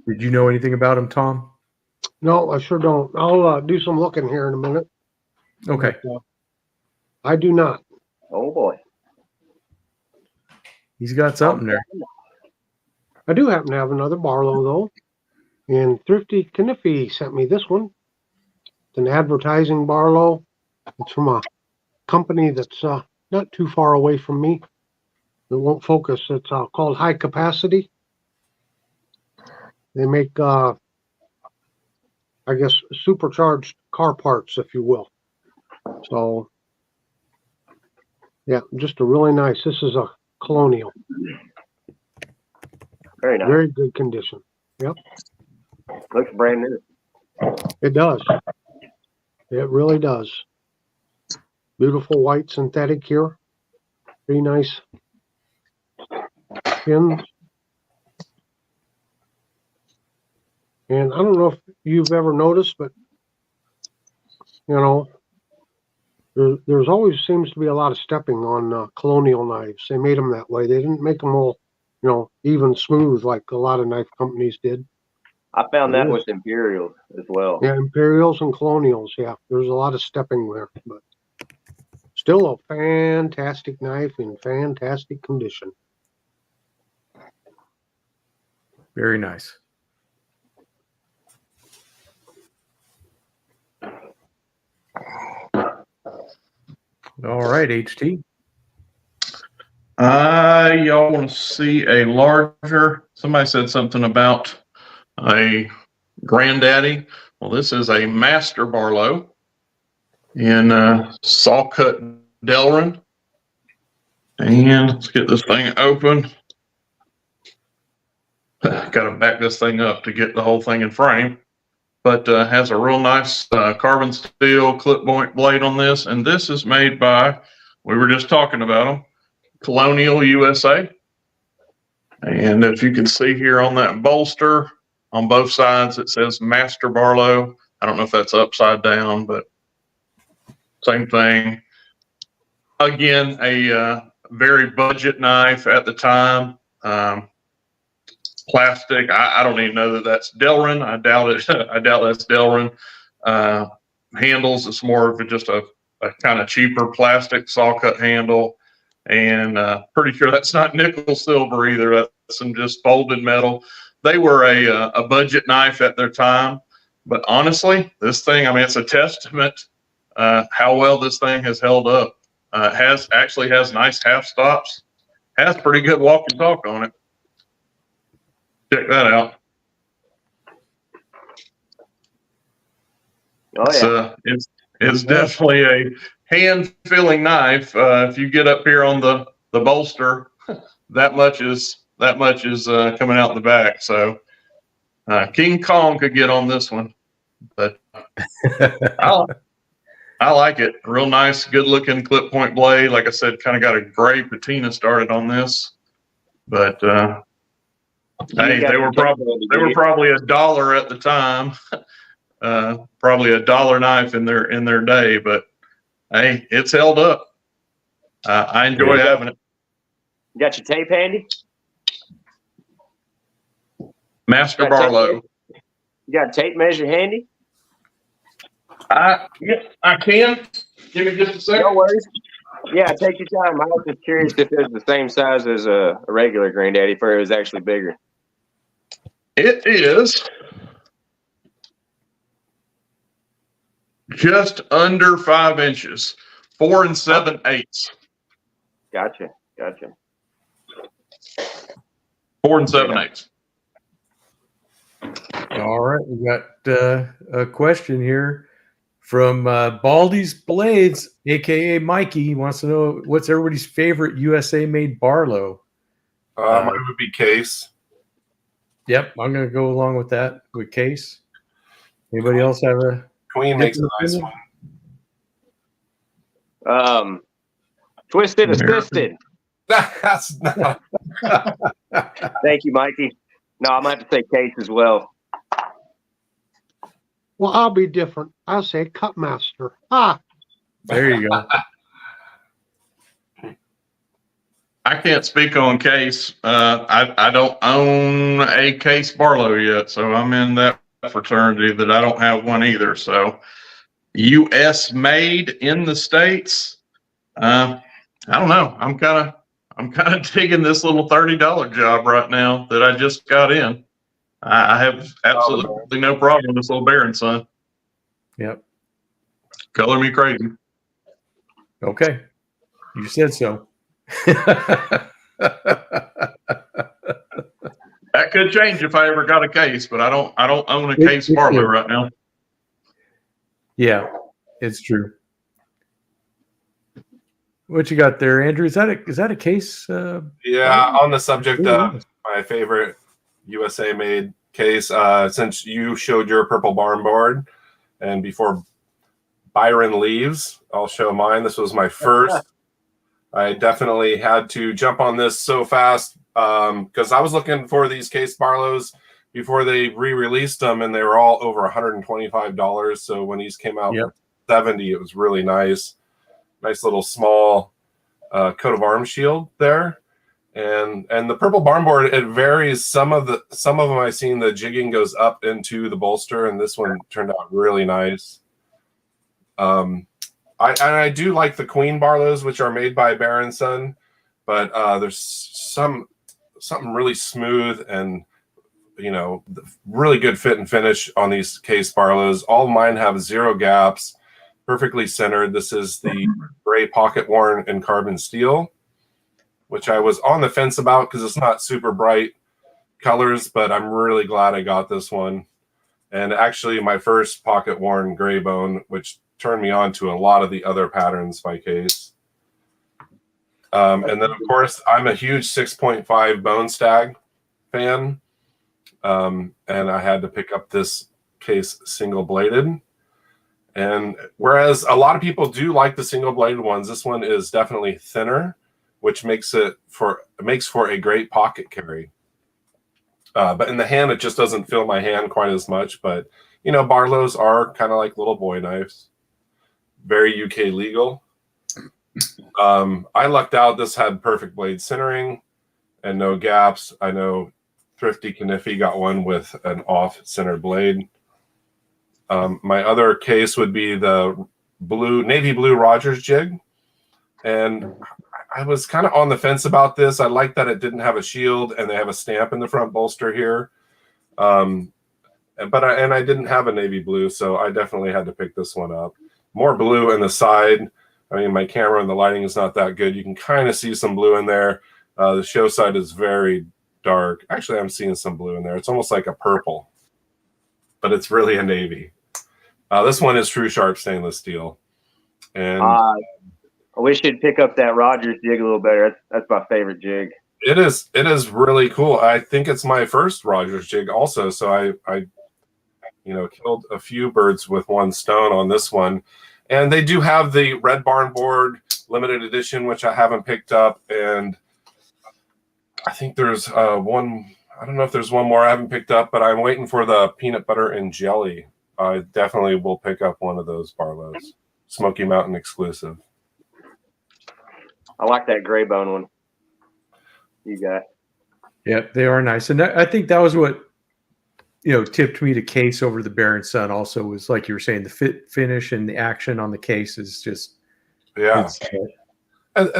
Speaker 2: Did you know anything about them, Tom?
Speaker 6: No, I sure don't. I'll do some looking here in a minute.
Speaker 2: Okay.
Speaker 6: But, I do not.
Speaker 1: Oh boy.
Speaker 2: He's got something there.
Speaker 6: I do happen to have another Barlow though. And Thrifty Kniffy sent me this one. It's an advertising Barlow. It's from a company that's not too far away from me. It won't focus. It's called High Capacity. They make, I guess, supercharged car parts, if you will. So, yeah, just a really nice. This is a Colonial.
Speaker 1: Very nice.
Speaker 6: Very good condition. Yep.
Speaker 1: Looks brand new.
Speaker 6: It does. It really does. Beautiful white synthetic here. Pretty nice pins. And I don't know if you've ever noticed, but there's always seems to be a lot of stepping on Colonial knives. They made them that way. They didn't make them all, even smooth like a lot of knife companies did.
Speaker 1: I found that with Imperials as well.
Speaker 6: Yeah, Imperials and Colonials. Yeah, there's a lot of stepping there, but still a fantastic knife in fantastic condition.
Speaker 2: Very nice. All right, HT.
Speaker 5: Y'all want to see a larger? Somebody said something about a granddaddy. Well, this is a master Barlow in saw cut Delrin. And let's get this thing open. Got to back this thing up to get the whole thing in frame. But has a real nice carbon steel clip point blade on this. And this is made by, we were just talking about them, Colonial USA. And if you can see here on that bolster, on both sides, it says Master Barlow. I don't know if that's upside down, but same thing. Again, a very budget knife at the time. Plastic. I don't even know that that's Delrin. I doubt it. I doubt that's Delrin. Handles. It's more of just a kind of cheaper plastic saw cut handle, and pretty sure that's not nickel silver either. That's some just folded metal. They were a budget knife at their time, but honestly, this thing. I mean, it's a testament how well this thing has held up. Has nice half stops. Has pretty good walk and talk on it. Check that out.
Speaker 1: Oh yeah.
Speaker 5: It's definitely a hand-filling knife. If you get up here on the bolster, that much is coming out the back. So King Kong could get on this one, but I like it. Real nice, good-looking clip point blade. Like I said, kind of got a gray patina started on this, but. Hey, they were probably $1 at the time, probably $1 knife in their day. But hey, it's held up. I enjoy having it.
Speaker 1: You got your tape handy?
Speaker 5: Master Barlow.
Speaker 1: You got a tape measure handy?
Speaker 5: Yeah, I can. Give me just a second.
Speaker 1: No worries. Yeah, take your time. I was just curious if it was the same size as a regular granddaddy, or it was actually bigger.
Speaker 5: It is just under 5 inches, 4 7/8.
Speaker 1: Gotcha.
Speaker 5: 4 7/8.
Speaker 2: All right, we got a question here From Baldy's Blades, aka Mikey, he wants to know what's everybody's favorite USA-made Barlow.
Speaker 4: Mine would be Case.
Speaker 2: Yep, I'm going to go along with that with Case. Anybody else have a
Speaker 4: Queen makes a nice
Speaker 2: opinion?
Speaker 4: one.
Speaker 1: Twisted Assisted.
Speaker 4: That's not.
Speaker 1: Thank you, Mikey. No, I'm going to have to say Case as well.
Speaker 6: Well, I'll be different. I'll say Cutmaster. Ah,
Speaker 2: There you go.
Speaker 5: I can't speak on Case. I don't own a Case Barlow yet, so I'm in that fraternity that I don't have one either. So, U.S. made in the States. I don't know. I'm kind of digging this little $30 job right now that I just got in. I have absolutely no problem with this little Baron son.
Speaker 2: Yep.
Speaker 5: Color me crazy.
Speaker 2: Okay. You said so.
Speaker 5: That could change if I ever got a Case, but I don't own a Case Barlow right now.
Speaker 2: Yeah, it's true. What you got there, Andrew? Is that a Case?
Speaker 4: Yeah, on the subject of my favorite USA made Case, since you showed your purple barn board, and before Byron leaves, I'll show mine. This was my first. I definitely had to jump on this so fast because I was looking for these Case Barlows before they re-released them, and they were all over $125. So when these came out for $70, it was really nice. Nice little small coat of arms shield there. And the purple barn board, it varies. Some of them I've seen the jigging goes up into the bolster, and this one turned out really nice. I do like the Queen Barlows, which are made by Baron Son, but there's something really smooth and really good fit and finish on these Case Barlows. All of mine have 0 gaps, perfectly centered. This is the gray pocket worn in carbon steel, which I was on the fence about because it's not super bright colors, but I'm really glad I got this one. And actually my first pocket worn gray bone, which turned me on to a lot of the other patterns by Case. And then of course I'm a huge 6.5 bone stag fan. And I had to pick up this Case single bladed. And whereas a lot of people do like the single bladed ones, this one is definitely thinner, which makes for a great pocket carry. But in the hand, it just doesn't fill my hand quite as much. But Barlows are kind of like little boy knives, very UK legal. I lucked out. This had perfect blade centering and no gaps. I know Thrifty Kniffy got one with an off-centered blade. My other case would be the navy blue Rogers jig. And I was kind of on the fence about this. I like that it didn't have a shield and they have a stamp in the front bolster here. But I didn't have a navy blue, so I definitely had to pick this one up. More blue in the side. I mean, my camera and the lighting is not that good. You can kind of see some blue in there. The show side is very dark. Actually, I'm seeing some blue in there. It's almost like a purple, but it's really a navy. This one is true sharp stainless steel. And
Speaker 1: I wish you'd pick up that Rogers jig a little better. That's my favorite jig.
Speaker 4: It is really cool. I think it's my first Rogers jig also. So I killed a few birds with one stone on this one. And they do have the Red Barn Board limited edition, which I haven't picked up. And I think there's one. I don't know if there's one more I haven't picked up, but I'm waiting for the peanut butter and jelly. I definitely will pick up one of those Barlows. Smoky Mountain exclusive.
Speaker 1: I like that gray bone one you got.
Speaker 2: Yeah, they are nice. And I think that was what tipped me to Case over the Baron Sun also, was like you were saying, the fit finish and the action on the case is just
Speaker 4: and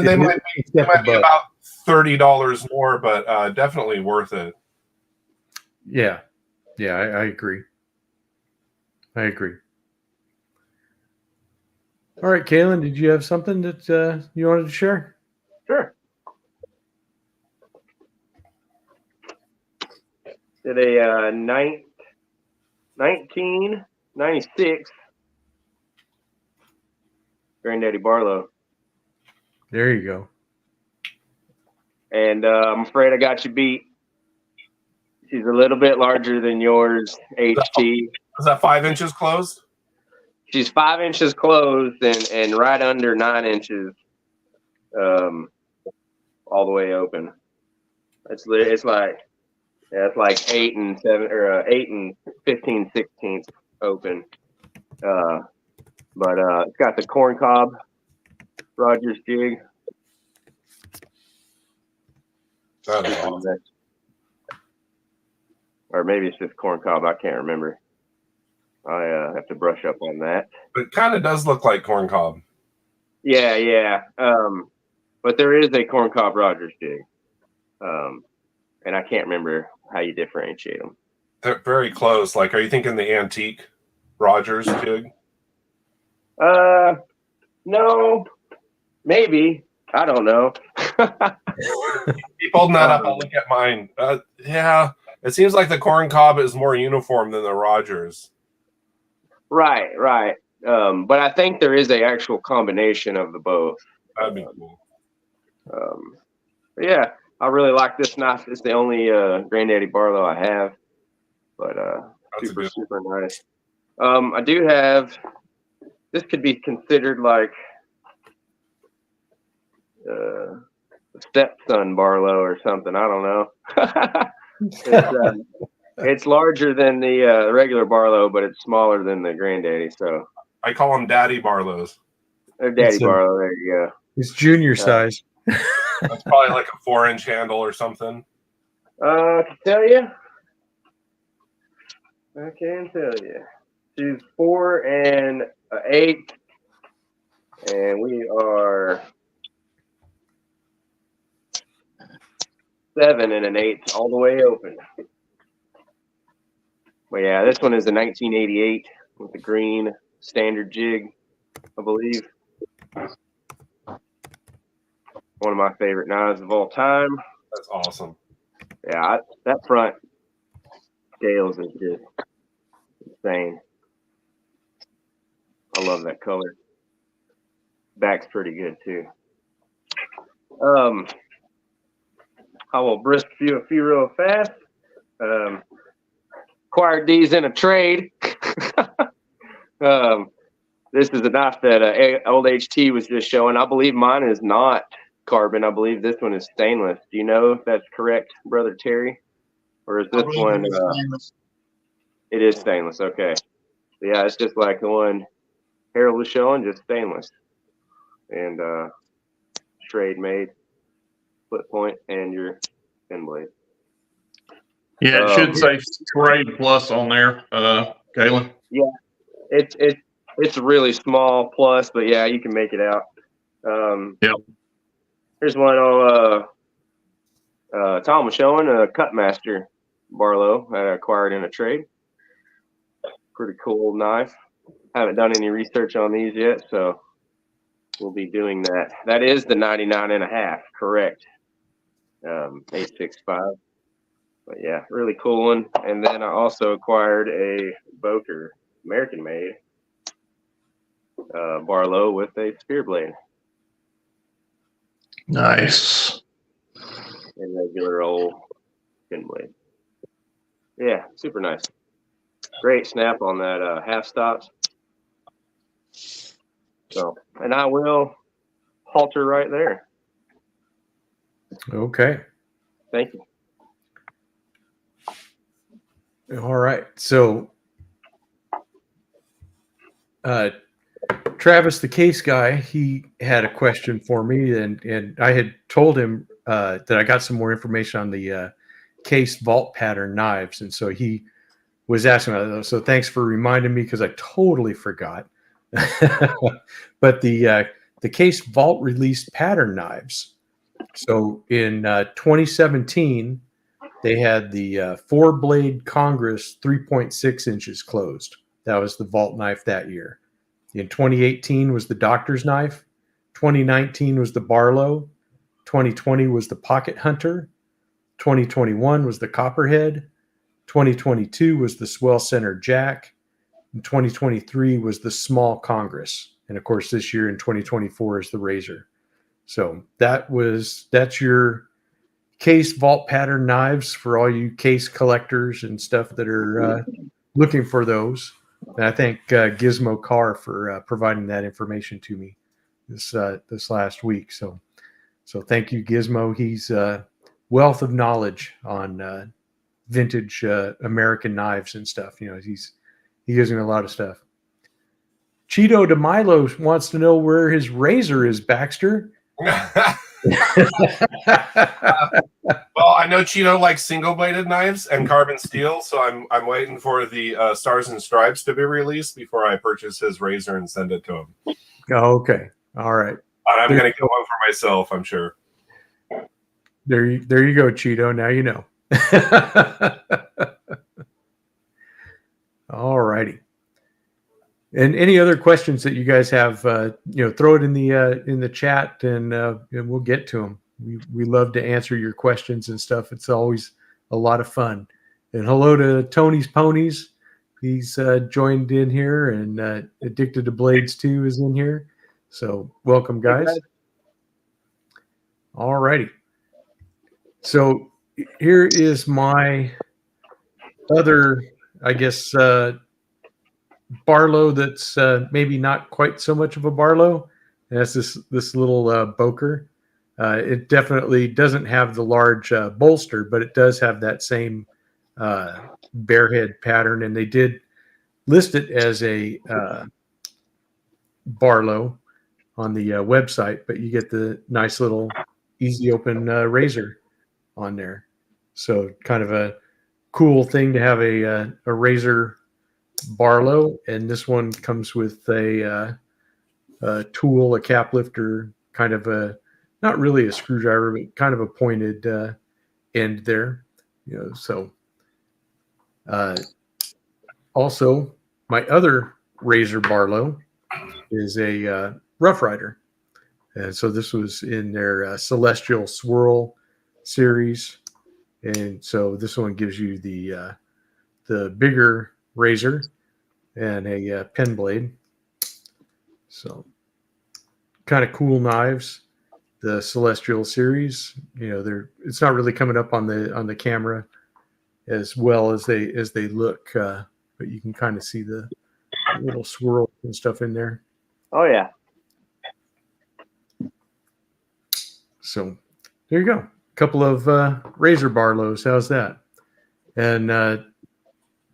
Speaker 4: they might be about $30 more, but definitely worth it.
Speaker 2: Yeah, I agree. All right, Kaylin, did you have something that you wanted to share?
Speaker 1: Sure. Did a 1996 Granddaddy Barlow.
Speaker 2: There you go.
Speaker 1: And I'm afraid I got you beat. She's a little bit larger than yours, HT.
Speaker 4: Is that 5 inches closed?
Speaker 1: She's 5 inches closed and right under 9 inches, all the way open. It's like 8 and 7 or 8 and 15/16 open. But it's got the corncob Rogers jig.
Speaker 4: That is awesome.
Speaker 1: Or maybe it's just corncob. I can't remember. I have to brush up on that.
Speaker 4: But it kind of does look like corncob.
Speaker 1: Yeah. But there is a corncob Rogers jig. And I can't remember how you differentiate them.
Speaker 4: They're very close. Like, are you thinking the antique Rogers jig?
Speaker 1: No, maybe. I don't know.
Speaker 4: Keep holding that up. I'll look at mine. Yeah, it seems like the corncob is more uniform than the Rogers.
Speaker 1: Right. But I think there is a actual combination of the both.
Speaker 4: That'd be cool.
Speaker 1: Yeah, I really like this knife. It's the only Granddaddy Barlow I have, but super nice. I do have. This could be considered like a stepson Barlow or something. I don't know. It's larger than the regular Barlow, but it's smaller than the Granddaddy. So
Speaker 4: I call them Daddy Barlows.
Speaker 1: Or Daddy Barlow. There you go.
Speaker 2: It's junior size.
Speaker 4: That's probably like a 4-inch handle or something.
Speaker 1: I can tell you. She's 4 1/8, and we are 7 1/8 all the way open. But yeah, this one is a 1988 with the green standard jig, I believe. One of my favorite knives of all time.
Speaker 4: That's awesome.
Speaker 1: Yeah, that front scales is just insane. I love that color. Back's pretty good too. I will brisk a few real fast. Acquired these in a trade. This is a knife that old HT was just showing. I believe mine is not carbon. I believe this one is stainless. Do you know if that's correct, Brother Terry? Or is this one? It is stainless. Okay. So yeah, it's just like the one Harold was showing, just stainless. And trade made, split point, and your thin blade.
Speaker 5: Yeah, it should say trade plus on there, Kayla.
Speaker 1: Yeah, it's a really small plus, but yeah, you can make it out.
Speaker 5: Yep.
Speaker 1: Here's one Tom was showing, a Cutmaster Barlow that I acquired in a trade. Pretty cool knife. Haven't done any research on these yet, so we'll be doing that. That is the 99.5, correct. 865. But yeah, really cool one. And then I also acquired a Boker, American made Barlow with a spear blade.
Speaker 5: Nice.
Speaker 1: And regular old thin blade. Yeah, super nice. Great snap on that half stops. So, and I will halter right there.
Speaker 2: Okay.
Speaker 1: Thank you.
Speaker 2: All right. So, Travis, the case guy, he had a question for me, and I had told him that I got some more information on the case vault pattern knives, and so he was asking about those. So thanks for reminding me because I totally forgot. But the case vault released pattern knives. So in 2017, they had the 4-blade Congress 3.6 inches closed. That was the vault knife that year. In 2018 was the Doctor's knife. 2019 was the Barlow. 2020 was the Pocket Hunter. 2021 was the Copperhead. 2022 was the Swell Center Jack. And 2023 was the Small Congress. And of course, this year in 2024 is the Razor. So that's your case vault pattern knives for all you case collectors and stuff that are looking for those. And I thank Gizmo Carr for providing that information to me this last week. So thank you, Gizmo. He's a wealth of knowledge on vintage American knives and stuff. You know, he gives me a lot of stuff. Cheeto DeMilo wants to know where his razor is, Baxter.
Speaker 4: Well, I know Cheeto likes single-bladed knives and carbon steel, so I'm waiting for the Stars and Stripes to be released before I purchase his razor and send it to him.
Speaker 2: Oh, okay, all right.
Speaker 4: I'm going to get one for myself, I'm sure.
Speaker 2: There you go, Cheeto. Now you know. All righty. And any other questions that you guys have, throw it in the chat, and we'll get to them. We love to answer your questions and stuff. It's always a lot of fun. And hello to Tony's Ponies. He's joined in here, and Addicted to Blades 2 is in here. So welcome, guys. All righty. So here is my other, I guess, Barlow that's maybe not quite so much of a Barlow. And that's this little Boker. It definitely doesn't have the large bolster, but it does have that same bearhead pattern. And they did list it as a Barlow on the website, but you get the nice little easy open razor on there. So kind of a cool thing to have a razor Barlow, and this one comes with a tool, a cap lifter, kind of not really a screwdriver, but kind of a pointed end there. So also my other razor Barlow is a Rough Rider, and so this was in their Celestial Swirl series, and so this one gives you the bigger razor and a pen blade. So kind of cool knives. The Celestial series, it's not really coming up on the camera as well as they look, but you can kind of see the little swirls and stuff in there.
Speaker 1: Oh yeah.
Speaker 2: So there you go. A couple of razor Barlows. How's that? And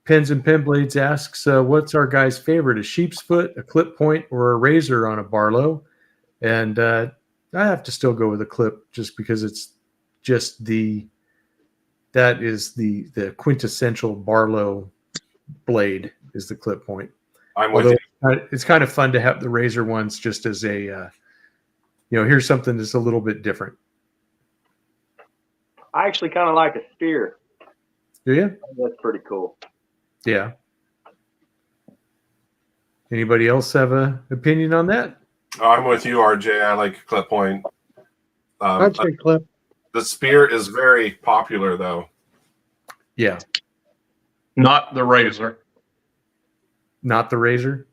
Speaker 2: Pens and Pen Blades asks, what's our guy's favorite? A sheep's foot, a clip point, or a razor on a Barlow? And I have to still go with a clip just because it's just that is the quintessential Barlow blade is the clip point.
Speaker 4: I'm with you.
Speaker 2: It's kind of fun to have the razor ones just as a, here's something that's a little bit different.
Speaker 1: I actually kind of like a spear.
Speaker 2: Do you?
Speaker 1: That's pretty cool.
Speaker 2: Yeah. Anybody else have an opinion on that?
Speaker 4: Oh, I'm with you, RJ. I like clip point.
Speaker 6: I'd say clip.
Speaker 4: The spear is very popular, though.
Speaker 2: Yeah.
Speaker 5: Not the razor.
Speaker 2: Not the razor?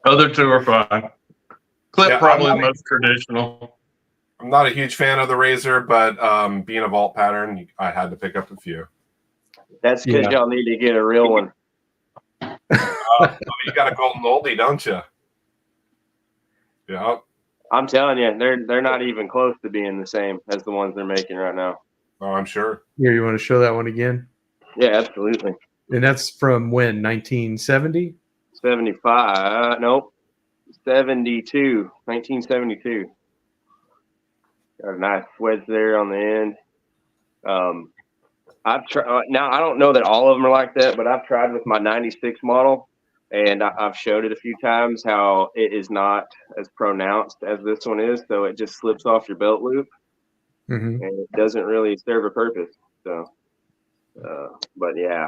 Speaker 5: Other two are fine. Clip
Speaker 4: Yeah,
Speaker 5: probably the most traditional.
Speaker 4: I'm not a huge fan of the razor, but being a vault pattern, I had to pick up a few.
Speaker 1: That's because y'all need to get a real one.
Speaker 4: You got a golden oldie, don't you? Yeah.
Speaker 1: I'm telling you, they're not even close to being the same as the ones they're making right now.
Speaker 4: Oh, I'm sure.
Speaker 2: Here, you want to show that one again?
Speaker 1: Yeah, absolutely.
Speaker 2: And that's from when? 1970?
Speaker 1: 75. Nope. 72. 1972. Got a nice wedge there on the end. I've tried. Now I don't know that all of them are like that, but I've tried with my '96 model, and I've showed it a few times how it is not as pronounced as this one is. So it just slips off your belt loop, and it doesn't really serve a purpose. So, but yeah,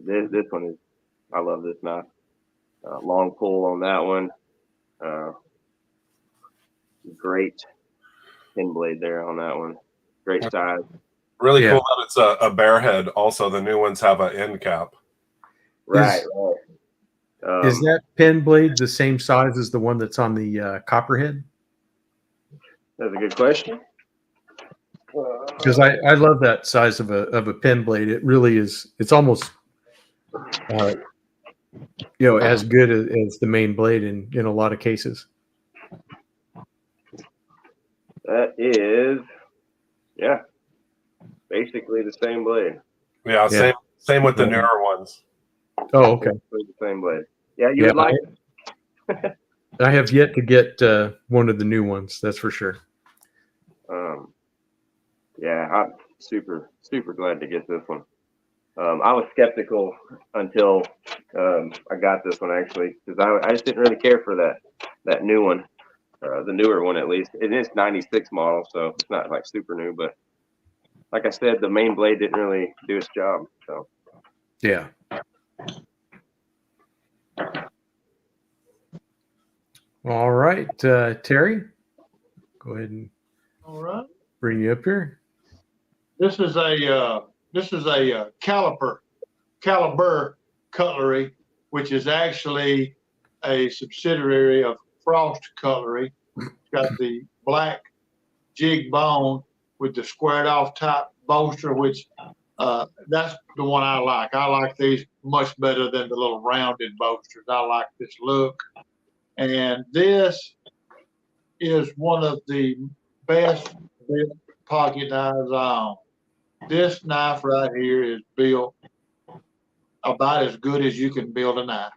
Speaker 1: this one is. I love this knife. Long pull on that one. Great pin blade there on that one. Great size.
Speaker 4: Really cool that it's a bear head. Also, the new ones have an end cap.
Speaker 1: Right.
Speaker 2: Is that pen blade the same size as the one that's on the copperhead?
Speaker 1: That's a good question.
Speaker 2: Because I love that size of a pen blade. It really is. It's almost as good as the main blade in a lot of cases.
Speaker 1: That is, basically the same blade.
Speaker 4: Yeah, same with the newer ones.
Speaker 2: Oh, okay.
Speaker 1: The same blade. Yeah, you would like it.
Speaker 2: I have yet to get one of the new ones. That's for sure.
Speaker 1: I'm super glad to get this one. I was skeptical until I got this one, actually, because I just didn't really care for that new one, the newer one at least. It is 96 model, so it's not like super new, but like I said, the main blade didn't really do its job. So
Speaker 2: yeah. All right, Terry, go ahead and bring you up here.
Speaker 3: This is a caliber cutlery, which is actually a subsidiary of Frost Cutlery. It's got the black jig bone with the squared off top bolster, which that's the one I like. I like these much better than the little rounded bolsters. I like this look. And this is one of the best built pocket knives I own. This knife right here is built about as good as you can build a knife.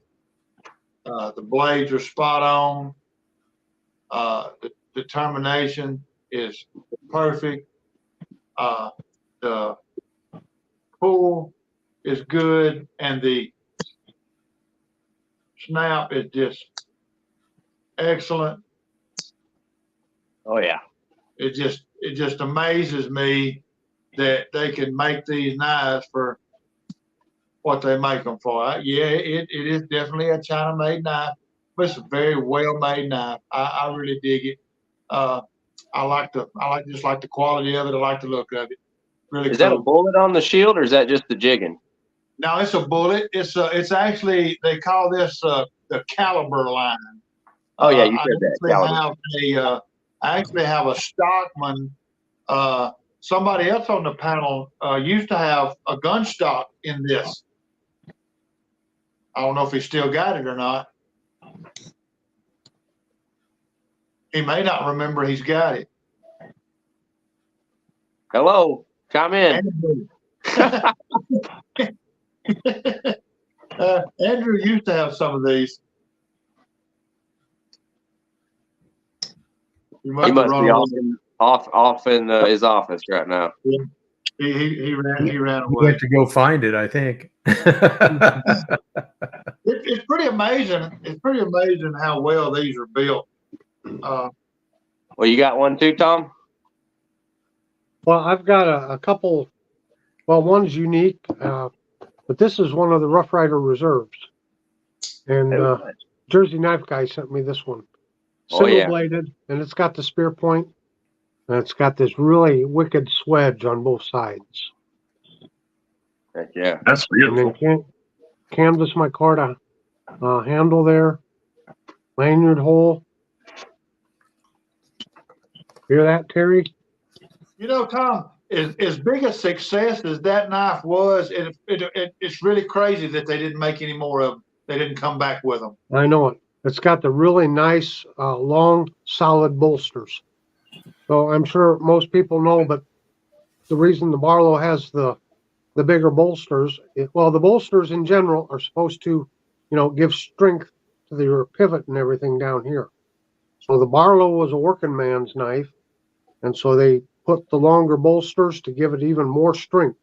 Speaker 3: The blades are spot on. The determination is perfect. The pull is good, and the snap is just excellent.
Speaker 1: oh yeah,
Speaker 3: It just amazes me that they can make these knives for what they make them for. It is definitely a China-made knife, but it's a very well-made knife. I really dig it. I just like the quality of it. I like the look of it. Really
Speaker 1: is
Speaker 3: cool.
Speaker 1: that a bullet on the shield or is that just the jigging?
Speaker 3: No, it's a bullet. It's actually, they call this the caliber line.
Speaker 1: Oh yeah, you said that.
Speaker 3: I actually have a Stockman. Somebody else on the panel used to have a gun stock in this. I don't know if he still got it or not. He may not remember he's got it.
Speaker 1: Hello, come in.
Speaker 3: Andrew used to have some of these.
Speaker 1: He must be off in his office right now.
Speaker 3: Yeah. He ran
Speaker 2: He
Speaker 3: away.
Speaker 2: went to go find it, I think.
Speaker 3: It's pretty amazing. It's pretty amazing how well these are built.
Speaker 1: Well, you got one too, Tom?
Speaker 6: Well, I've got a couple. Well, one's unique, but this is one of the Rough Rider Reserves. And Jersey Knife Guy sent me this one. Single bladed, and it's got the spear point, and it's got this really wicked swedge on both sides.
Speaker 1: Heck yeah.
Speaker 5: That's beautiful.
Speaker 6: And then canvas micarta handle there, lanyard hole. Hear that, Terry?
Speaker 3: You know, Tom, as big a success as that knife was, it's really crazy that they didn't make any more of them. They didn't come back with them.
Speaker 6: I know it. It's got the really nice, long, solid bolsters. So I'm sure most people know, but the reason the Barlow has the bigger bolsters, the bolsters in general are supposed to, give strength to your pivot and everything down here. So the Barlow was a working man's knife, and so they put the longer bolsters to give it even more strength.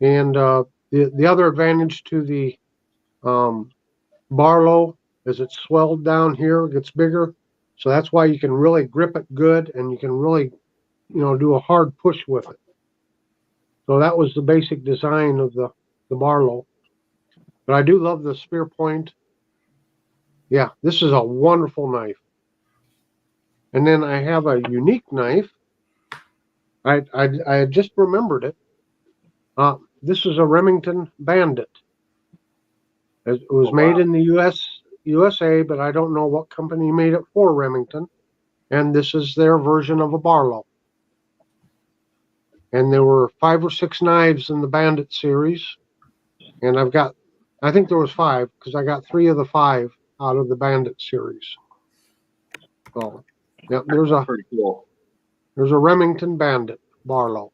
Speaker 6: And the other advantage to the Barlow is it's swelled down here, gets bigger. So that's why you can really grip it good, and you can really, do a hard push with it. So that was the basic design of the Barlow. But I do love the spear point. Yeah, this is a wonderful knife. And then I have a unique knife. I had just remembered it. This is a Remington Bandit. It was made in the USA, but I don't know what company made it for Remington. And this is their version of a Barlow. And there were 5 or 6 knives in the Bandit series. And I think there was 5 because I got 3 of the 5 out of the Bandit series. So, yeah, there's
Speaker 1: Pretty cool.
Speaker 6: a Remington Bandit Barlow.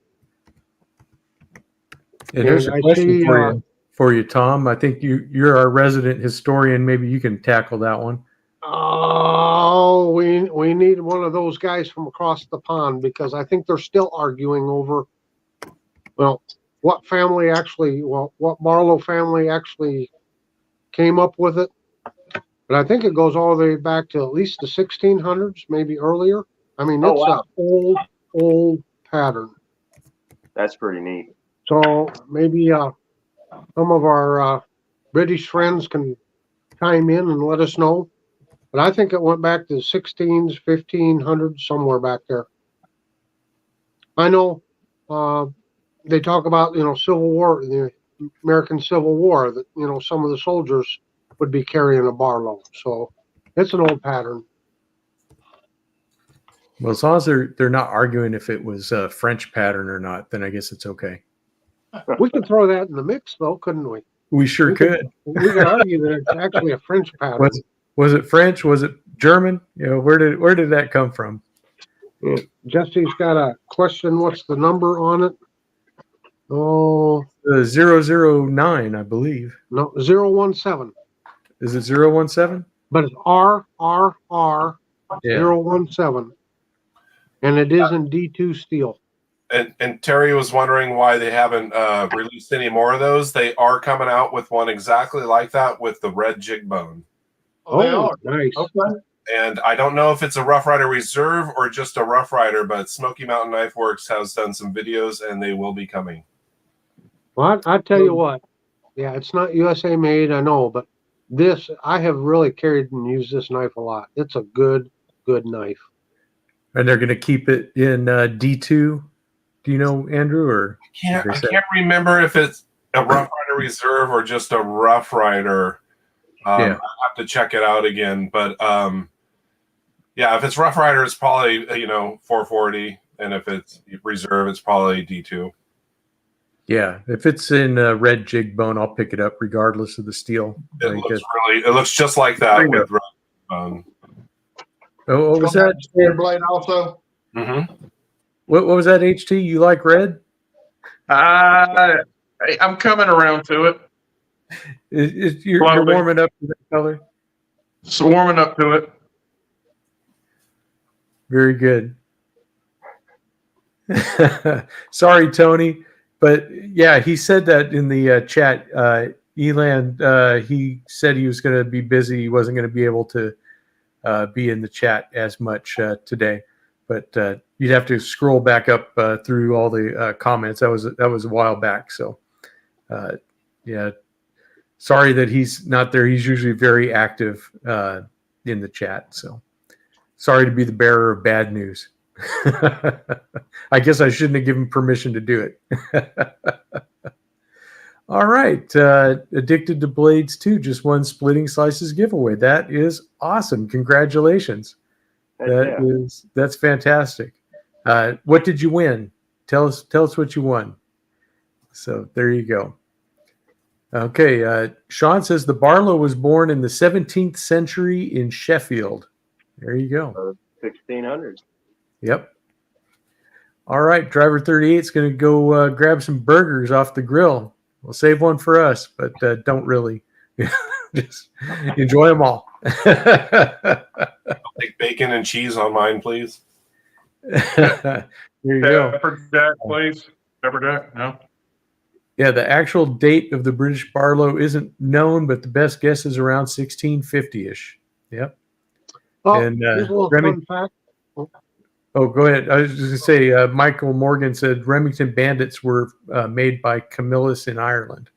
Speaker 2: And there's
Speaker 6: And
Speaker 2: a
Speaker 6: I
Speaker 2: question
Speaker 6: see,
Speaker 2: for you, Tom. I think you're our resident historian. Maybe you can tackle that one.
Speaker 6: Oh, we need one of those guys from across the pond because I think they're still arguing over, well, what Barlow family actually came up with it. But I think it goes all the way back to at least the 1600s, maybe earlier. I mean, it's an old pattern.
Speaker 1: That's pretty neat.
Speaker 6: So maybe some of our British friends can chime in and let us know. But I think it went back to the 16s, 1500s, somewhere back there. I know they talk about, Civil War, the American Civil War, that, some of the soldiers would be carrying a Barlow. So it's an old pattern.
Speaker 2: Well, as long as they're not arguing if it was a French pattern or not, then I guess it's okay.
Speaker 6: We could throw that in the mix, though, couldn't we?
Speaker 2: We sure could.
Speaker 6: We could argue that it's actually a French pattern.
Speaker 2: Was it French? Was it German? Where did that come from?
Speaker 6: Jesse's got a question. What's the number on it? Oh,
Speaker 2: 009, I believe.
Speaker 6: no, 017.
Speaker 2: Is it 017?
Speaker 6: But it's RRR
Speaker 2: Yeah.
Speaker 6: 017. And it is in D2 steel.
Speaker 4: And Terry was wondering why they haven't released any more of those. They are coming out with one exactly like that with the red jig bone.
Speaker 3: Oh, they are.
Speaker 6: Nice.
Speaker 3: Okay.
Speaker 4: And I don't know if it's a Rough Rider Reserve or just a Rough Rider, but Smoky Mountain Knife Works has done some videos and they will be coming.
Speaker 6: Well, I tell you what. Yeah, it's not USA made, I know, but this, I have really carried and used this knife a lot. It's a good knife.
Speaker 2: And they're going to keep it in D2. Do you know, Andrew? Or
Speaker 4: I can't remember if it's a Rough Rider Reserve or just a Rough Rider. I have to check it out again. But yeah, if it's Rough Rider, it's probably 440, and if it's Reserve, it's probably D2.
Speaker 2: Yeah, if it's in red jig bone, I'll pick it up regardless of the steel.
Speaker 4: It looks just like that with red bone.
Speaker 2: Oh, what was that?
Speaker 3: Spear blade also.
Speaker 4: Mm-hmm.
Speaker 2: What was that, HT? You like red?
Speaker 5: I'm coming around to it.
Speaker 2: You're warming up to that color?
Speaker 5: So warming up to it.
Speaker 2: Very good. Sorry, Tony. But yeah, he said that in the chat. Elan, he said he was going to be busy. He wasn't going to be able to be in the chat as much today. But you'd have to scroll back up through all the comments. That was a while back. So yeah, sorry that he's not there. He's usually very active in the chat. So sorry to be the bearer of bad news. I guess I shouldn't have given permission to do it. All right. Addicted to Blades 2 just won Splitting Slices giveaway. That is awesome. Congratulations. That's fantastic. What did you win? Tell us what you won. So there you go. Okay. Sean says the Barlow was born in the 17th century in Sheffield. There you go.
Speaker 1: 1600s.
Speaker 2: Yep. All right. Driver 38 is going to go grab some burgers off the grill. We'll save one for us, but don't really. Just enjoy them all.
Speaker 4: I'll take bacon and cheese on mine, please.
Speaker 2: There you go.
Speaker 5: Pepper jack, please. Pepper jack, no.
Speaker 2: Yeah, the actual date of the British Barlow isn't known, but the best guess is around 1650-ish. Yep.
Speaker 6: Oh,
Speaker 2: and
Speaker 6: here's a little fun fact.
Speaker 2: Oh, go ahead. I was just going to say, Michael Morgan said Remington Bandits were made by Camillus in Ireland.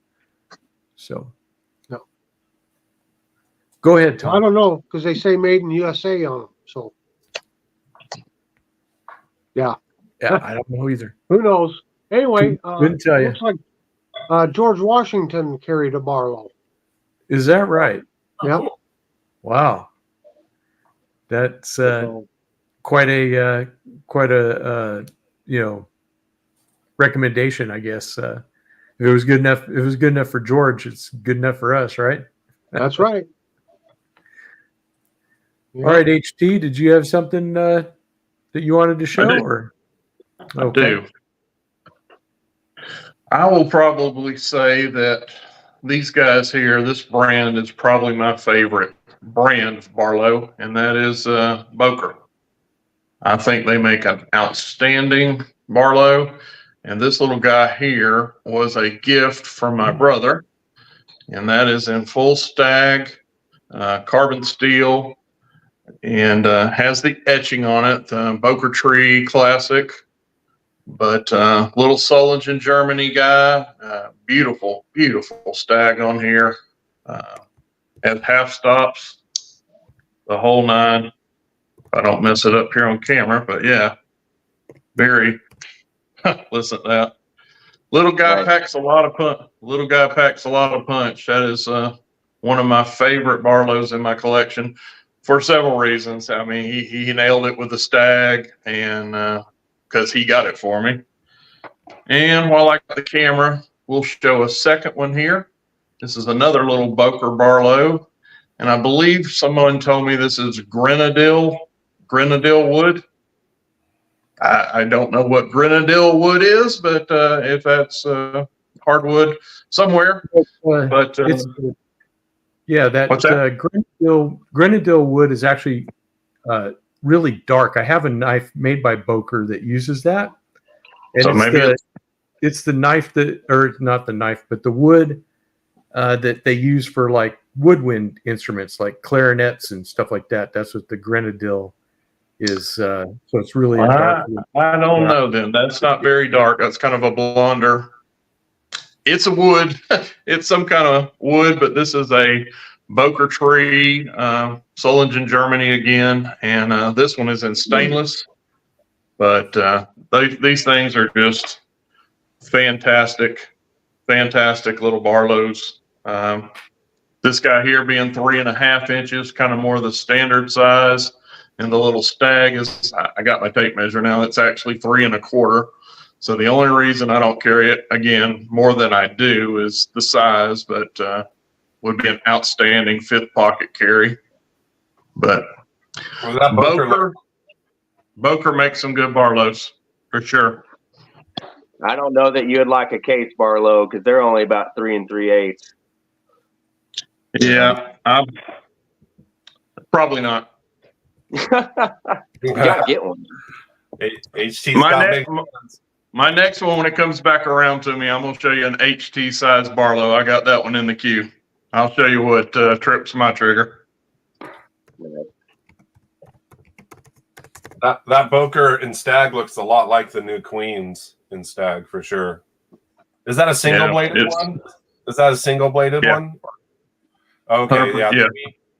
Speaker 2: So, no. Go ahead, Tom.
Speaker 6: I don't know, because they say made in USA on them. So, yeah.
Speaker 2: Yeah, I don't know either.
Speaker 6: Who knows? Anyway,
Speaker 2: couldn't tell you.
Speaker 6: Looks like George Washington carried a Barlow.
Speaker 2: Is that right?
Speaker 6: Yep.
Speaker 2: Wow. That's quite a recommendation, I guess. If it was good enough for George, it's good enough for us, right?
Speaker 6: That's right.
Speaker 2: All right, HT, did you have something that you wanted to show? Or
Speaker 5: I do. I will probably say that these guys here, this brand is probably my favorite brand of Barlow, and that is Boker. I think they make an outstanding Barlow, and this little guy here was a gift from my brother, and that is in full stag, carbon steel, and has the etching on it, Boker Tree Classic. But little Solingen, Germany guy, beautiful, beautiful stag on here. Has half stops, the whole nine. I don't mess it up here on camera, but yeah, very. Listen to that. Little guy packs a lot of punch. Little guy packs a lot of punch. That is one of my favorite Barlows in my collection for several reasons. I mean, he nailed it with the stag, and because he got it for me. And while I got the camera, we'll show a second one here. This is another little Boker Barlow, and I believe someone told me this is grenadille wood. I don't know what grenadille wood is, but if that's hardwood somewhere. But
Speaker 2: yeah,
Speaker 5: what's that?
Speaker 2: Grenadille wood is actually really dark. I have a knife made by Boker that uses that. And
Speaker 5: So maybe
Speaker 2: it's the knife that, or not the knife, but the wood that they use for like woodwind instruments, like clarinets and stuff like that. That's what the grenadille is. So it's really a dark wood.
Speaker 5: I don't know then. That's not very dark. That's kind of a blonder. It's a wood. It's some kind of wood, but this is a Boker Tree, Solingen, Germany again. And this one is in stainless. But these things are just fantastic little Barlows. This guy here being 3.5 inches, kind of more the standard size. And the little stag is, I got my tape measure now, it's actually 3.25. So the only reason I don't carry it, again, more than I do is the size, but would be an outstanding fifth pocket carry. But Boker makes some good Barlows, for sure.
Speaker 1: I don't know that you'd like a case Barlow because they're only about 3 3/8.
Speaker 5: Yeah, probably not.
Speaker 1: You gotta get one.
Speaker 5: My next one, when it comes back around to me, I'm gonna show you an HT size Barlow. I got that one in the queue. I'll show you what trips my trigger.
Speaker 4: That Boker in stag looks a lot like the new Queens in stag for sure. Is that a single bladed one? Is that a single bladed one? Okay, yeah.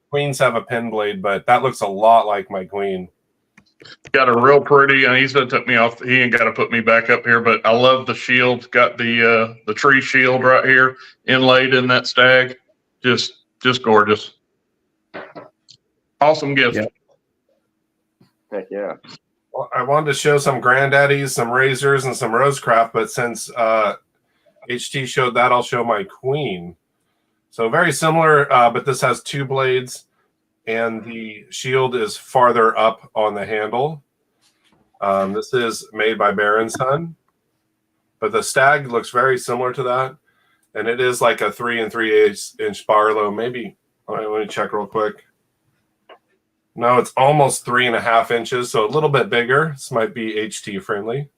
Speaker 4: Queens have a pen blade, but that looks a lot like my Queen.
Speaker 5: Got a real pretty, and he's gonna took me off. He ain't got to put me back up here, but I love the shield. Got the tree shield right here inlaid in that stag. Just gorgeous. Awesome gift.
Speaker 1: Yeah. Heck yeah.
Speaker 4: Well, I wanted to show some granddaddies, some razors, and some Rosecraft, but since HT showed that, I'll show my Queen. So very similar, but this has 2 blades, and the shield is farther up on the handle. This is made by Baron Son, but the stag looks very similar to that, and it is like a 3 3/8 inch Barlow. Maybe let me check real quick. No, it's almost 3.5 inches, so a little bit bigger. This might be HT friendly.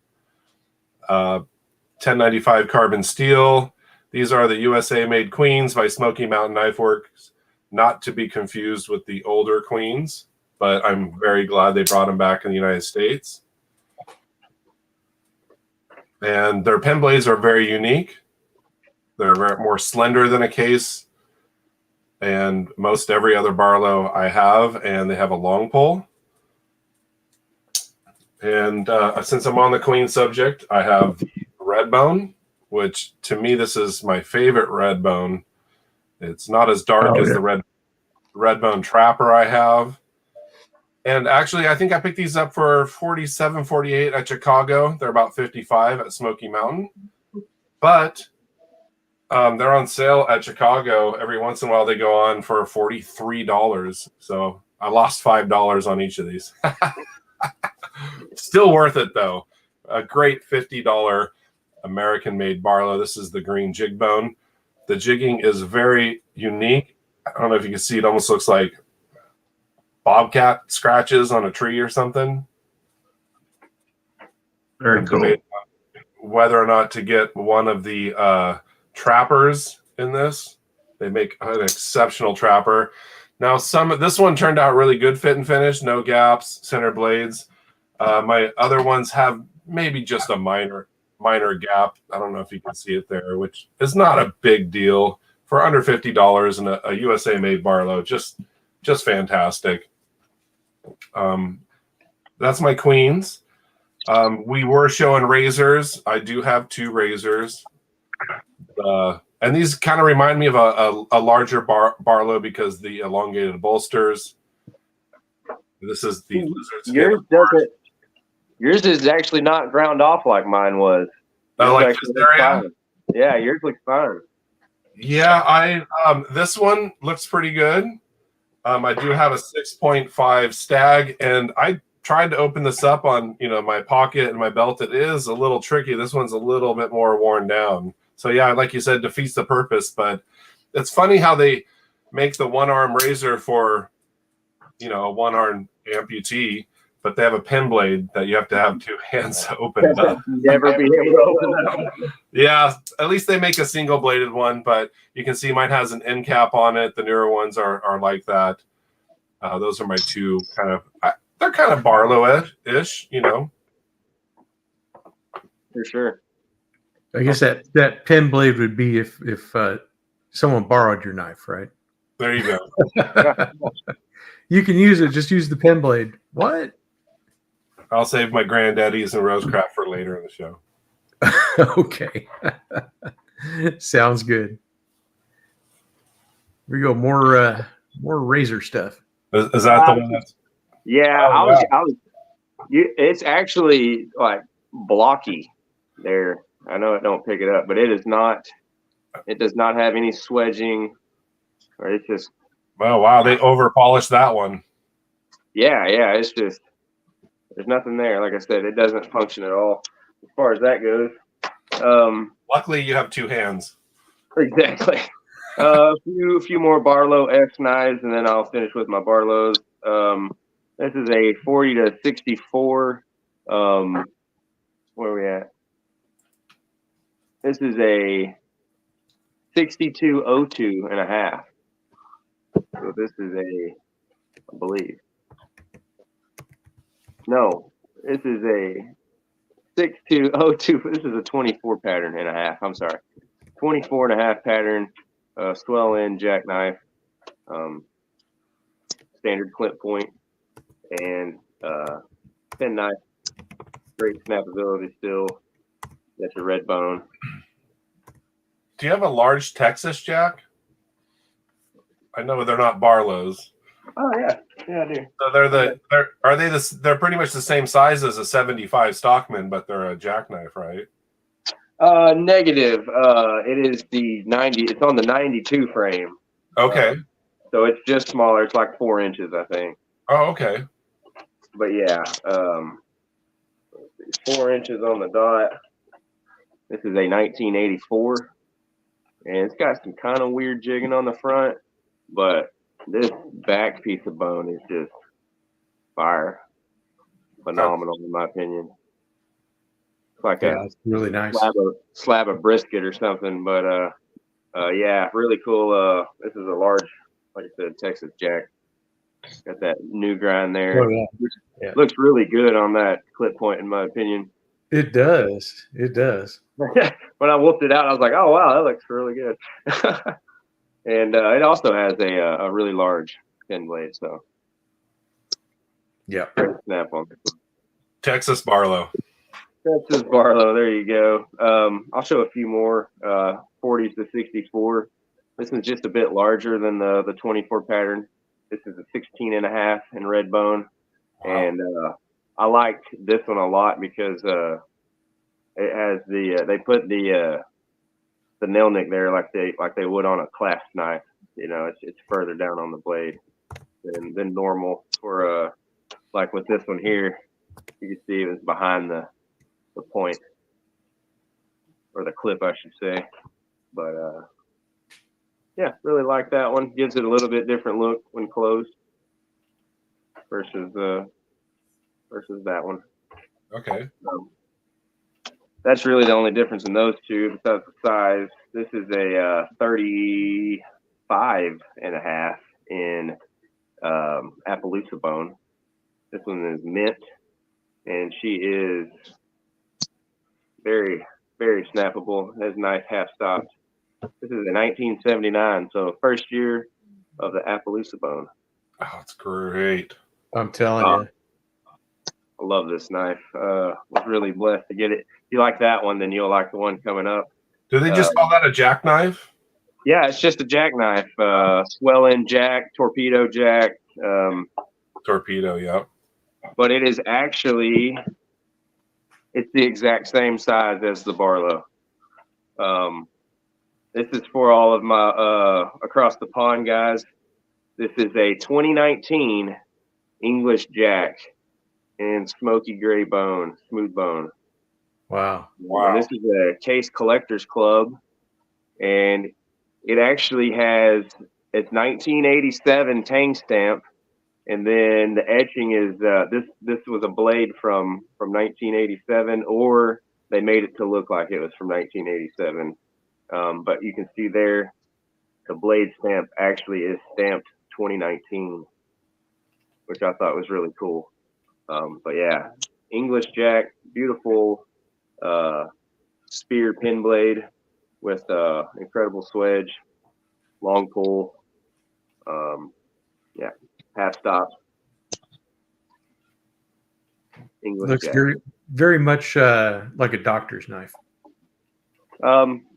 Speaker 4: 1095 carbon steel. These are the USA made Queens by Smoky Mountain Knife Works, not to be confused with the older Queens, but I'm very glad they brought them back in the United States. And their pen blades are very unique. They're more slender than a case and most every other Barlow I have, and they have a long pull. And since I'm on the Queen subject, I have the red bone, which to me, this is my favorite red bone. It's not as dark as the Redbone Trapper I have. And actually, I think I picked these up for $47, $48 at Chicago. They're about $55 at Smoky Mountain. But they're on sale at Chicago. Every once in a while, they go on for $43. So I lost $5 on each of these. Still worth it, though. A great $50 American-made Barlow. This is the green jig bone. The jigging is very unique. I don't know if you can see. It almost looks like bobcat scratches on a tree or something.
Speaker 5: Very cool.
Speaker 4: Whether or not to get one of the trappers in this. They make an exceptional trapper. Now, this one turned out really good fit and finish. No gaps, center blades. My other ones have maybe just a minor gap. I don't know if you can see it there, which is not a big deal for under $50 and a USA made Barlow. Just fantastic. That's my queens. We were showing razors. I do have 2 razors. And these kind of remind me of a larger Barlow because the elongated bolsters. This is the Lizard's
Speaker 1: Yours is actually not ground off like mine was.
Speaker 4: Like this area?
Speaker 1: Yeah, yours looks fine.
Speaker 4: Yeah, this one looks pretty good. I do have a 6.5 stag, and I tried to open this up on my pocket and my belt. It is a little tricky. This one's a little bit more worn down. So yeah, like you said, defeats the purpose. But it's funny how they make the one-arm razor for a one-arm amputee, but they have a pen blade that you have to have 2 hands to open it up.
Speaker 1: Never be able to open it up.
Speaker 4: Yeah, at least they make a single-bladed one, but you can see mine has an end cap on it. The newer ones are like that. Those are my 2 kind of. They're kind of Barlow-ish,
Speaker 1: For sure.
Speaker 2: I guess that pen blade would be if someone borrowed your knife, right?
Speaker 4: There you go.
Speaker 2: You can use it. Just use the pen blade. What?
Speaker 4: I'll save my granddaddies and Rosecraft for later in the show.
Speaker 2: Okay. Sounds good. Here we go. More razor stuff.
Speaker 4: Is that the one?
Speaker 1: Yeah, it's actually like blocky there. I know it don't pick it up, but it is not. It does not have any swedging, or it's just.
Speaker 4: Oh wow! They over polished that one.
Speaker 1: Yeah. It's just there's nothing there. Like I said, it doesn't function at all as far as that goes.
Speaker 4: Luckily, you have 2 hands.
Speaker 1: Exactly. A few more Barlow X knives, and then I'll finish with my Barlows. This is a 40 to 64. Where are we at? This is a 6202 and a half. So this is I believe. No, this is a 6202. This is a 24 pattern and a half. I'm sorry. 24 and a half pattern, swell end jackknife, standard clip point, and pen knife. Great snappability still. That's a red bone.
Speaker 4: Do you have a large Texas jack? I know they're not Barlows.
Speaker 1: Oh yeah, I do.
Speaker 4: So they're pretty much the same size as a 75 Stockman, but they're a jackknife, right?
Speaker 1: Negative. It is the 90. It's on the 92 frame.
Speaker 4: Okay.
Speaker 1: So it's just smaller. It's like 4 inches, I think.
Speaker 4: Oh, okay.
Speaker 1: But yeah, 4 inches on the dot. This is a 1984, and it's got some kind of weird jigging on the front, but this back piece of bone is just fire. Phenomenal, in my opinion. It's like
Speaker 2: it's really nice.
Speaker 1: Slab of brisket or something, but yeah, really cool. This is a large, like I said, Texas Jack. Got that new grind there.
Speaker 2: Oh, yeah.
Speaker 1: Looks really good on that clip point, in my opinion.
Speaker 2: It does. It does.
Speaker 1: When I whooped it out, I was like, "Oh wow, that looks really good." And it also has a really large pen blade, so
Speaker 2: yeah,
Speaker 1: great snap on it.
Speaker 4: Texas Barlow.
Speaker 1: Texas Barlow. There you go. I'll show a few more 40s to 64. This one's just a bit larger than the 24 pattern. This is a 16.5 in red bone.
Speaker 4: Wow.
Speaker 1: And I like this one a lot because it has they put the nail nick there like they would on a clasp knife. It's further down on the blade than normal. For like with this one here, you can see it was behind the point, or the clip, I should say. But yeah, really like that one. Gives it a little bit different look when closed versus that one.
Speaker 4: Okay.
Speaker 1: That's really the only difference in those two, besides the size. This is a 35.5 in Appaloosa bone. This one is mint, and she is very, very snappable. Has nice half stops. This is a 1979, so first year of the Appaloosa bone.
Speaker 4: Oh, it's great.
Speaker 2: I'm telling you.
Speaker 1: I love this knife. Was really blessed to get it. If you like that one, then you'll like the one coming up.
Speaker 4: Do they just call that a jackknife?
Speaker 1: Yeah, it's just a jackknife. Swell-in jack, torpedo jack.
Speaker 4: Torpedo, yeah.
Speaker 1: But it is actually, it's the exact same size as the Barlow. This is for all of my across the pond guys. This is a 2019 English jack in smoky gray bone, smooth bone.
Speaker 2: Wow.
Speaker 1: And this is a Case Collectors Club, and it actually has its 1987 tang stamp, and then the etching is this was a blade from 1987, or they made it to look like it was from 1987. But you can see there, the blade stamp actually is stamped 2019, which I thought was really cool. But yeah, English jack, beautiful spear pin blade with incredible swedge, long pull, yeah, half stop. English
Speaker 2: Looks
Speaker 1: jack.
Speaker 2: very, very much like a doctor's knife.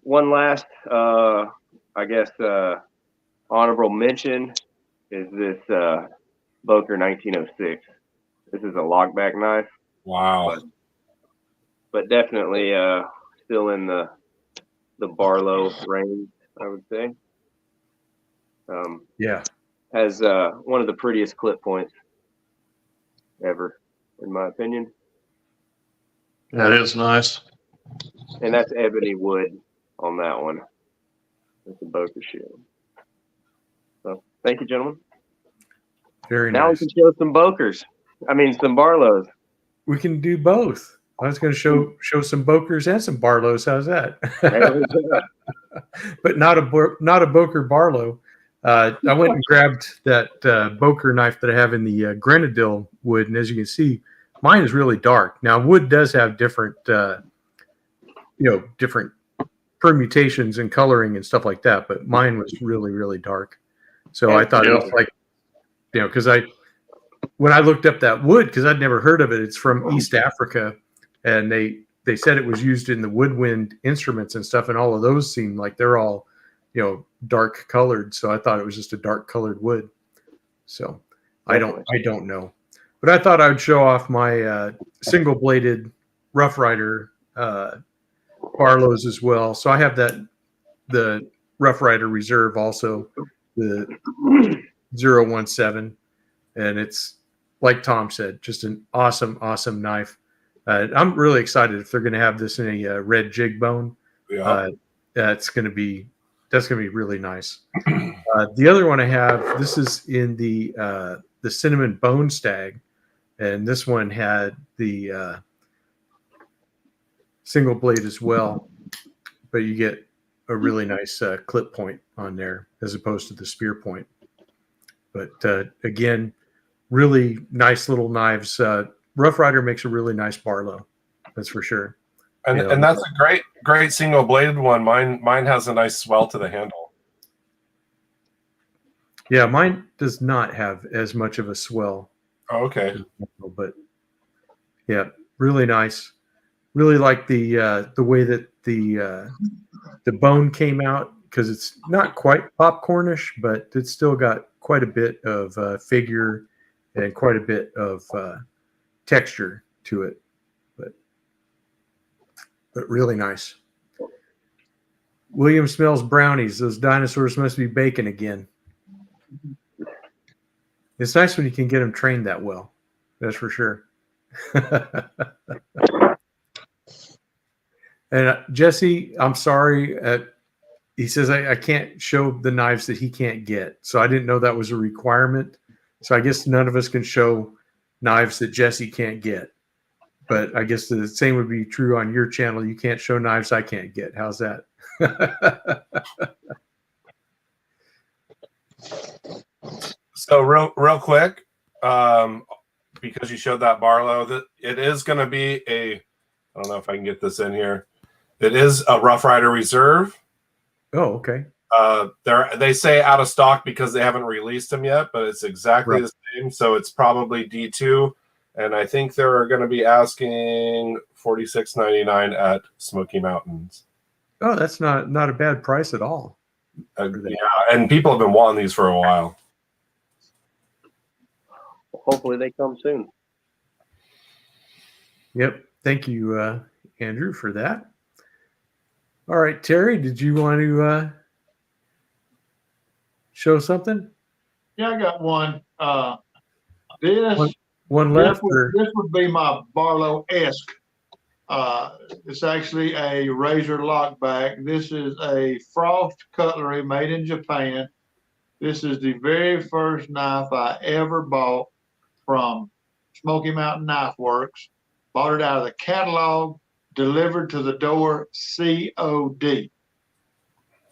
Speaker 1: One last, I guess, honorable mention is this Boker 1906. This is a lockback knife.
Speaker 4: Wow.
Speaker 1: But definitely still in the Barlow range, I would say.
Speaker 2: Yeah.
Speaker 1: Has one of the prettiest clip points ever, in my opinion.
Speaker 5: That is nice.
Speaker 1: And that's ebony wood on that one. That's a Boker shield. So thank you, gentlemen.
Speaker 2: Very
Speaker 1: Now
Speaker 2: nice.
Speaker 1: we can show some Bokers. I mean, some Barlows.
Speaker 2: We can do both. I was going to show some Bokers and some Barlows. How's that? But not a Boker Barlow. I went and grabbed that Boker knife that I have in the Grenadille wood, and as you can see, mine is really dark. Now, wood does have different, different permutations and coloring and stuff like that, but mine was really, really dark. So I thought it was like, because when I looked up that wood, because I'd never heard of it, it's from East Africa, and they said it was used in the woodwind instruments and stuff, and all of those seem like they're all, dark colored. So I thought it was just a dark colored wood. So I don't know, but I thought I would show off my single bladed Rough Rider Barlows as well. So I have the Rough Rider Reserve also, the 017, and it's like Tom said, just an awesome knife. I'm really excited if they're going to have this in a red jig bone.
Speaker 4: Yeah.
Speaker 2: That's going to be really nice. The other one I have, this is in the cinnamon bone stag, and this one had the single blade as well, but you get a really nice clip point on there as opposed to the spear point. But again, really nice little knives. Rough Rider makes a really nice Barlow, that's for sure.
Speaker 4: And that's a great single bladed one. Mine has a nice swell to the handle.
Speaker 2: Yeah, mine does not have as much of a swell.
Speaker 4: Oh, okay.
Speaker 2: But yeah, really nice. Really like the way that the bone came out, because it's not quite popcornish, but it's still got quite a bit of figure and quite a bit of texture to it. But really nice. William smells brownies. Those dinosaurs must be baking again. It's nice when you can get them trained that well. That's for sure. And Jesse, I'm sorry. He says I can't show the knives that he can't get. So I didn't know that was a requirement. So I guess none of us can show knives that Jesse can't get. But I guess the same would be true on your channel. You can't show knives I can't get. How's that?
Speaker 4: So real quick, because you showed that Barlow, that it is going to be I don't know if I can get this in here. It is a Rough Rider Reserve.
Speaker 2: Oh, okay.
Speaker 4: They say out of stock because they haven't released them yet, but it's exactly
Speaker 2: Right.
Speaker 4: the same. So it's probably D2, and I think they're going to be asking $46.99 at Smoky Mountains.
Speaker 2: Oh, that's not a bad price at all.
Speaker 4: Yeah, and people have been wanting these for a while.
Speaker 1: Hopefully they come soon.
Speaker 2: Yep. Thank you, Andrew, for that. All right, Terry, did you want to show something?
Speaker 3: Yeah, I got one. This
Speaker 2: One left?
Speaker 3: this would be my Barlow-esque. It's actually a razor lockback. This is a Frost cutlery made in Japan. This is the very first knife I ever bought from Smoky Mountain Knife Works. Bought it out of the catalog, delivered to the door, COD.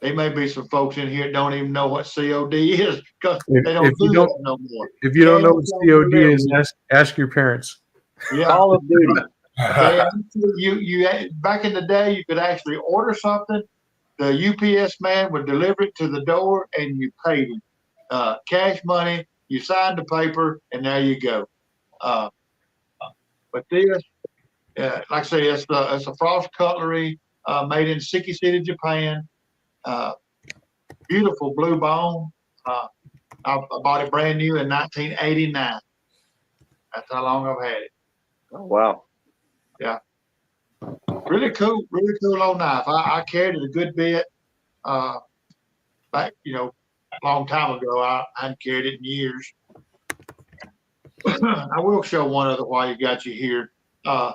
Speaker 3: There may be some folks in here that don't even know what COD is because they don't do that no more.
Speaker 2: If you don't know what COD is, ask your parents.
Speaker 3: Yeah.
Speaker 1: Call of Duty.
Speaker 3: You back in the day, you could actually order something. The UPS man would deliver it to the door, and you paid him cash money. You signed the paper, and there you go. But this, like I say, it's a Frost cutlery made in Siki City, Japan. Beautiful blue bone. I bought it brand new in 1989. That's how long I've had it.
Speaker 1: Oh, wow.
Speaker 3: Yeah. Really cool old knife. I carried it a good bit. Back, a long time ago. I hadn't carried it in years. I will show one other while you got you here. I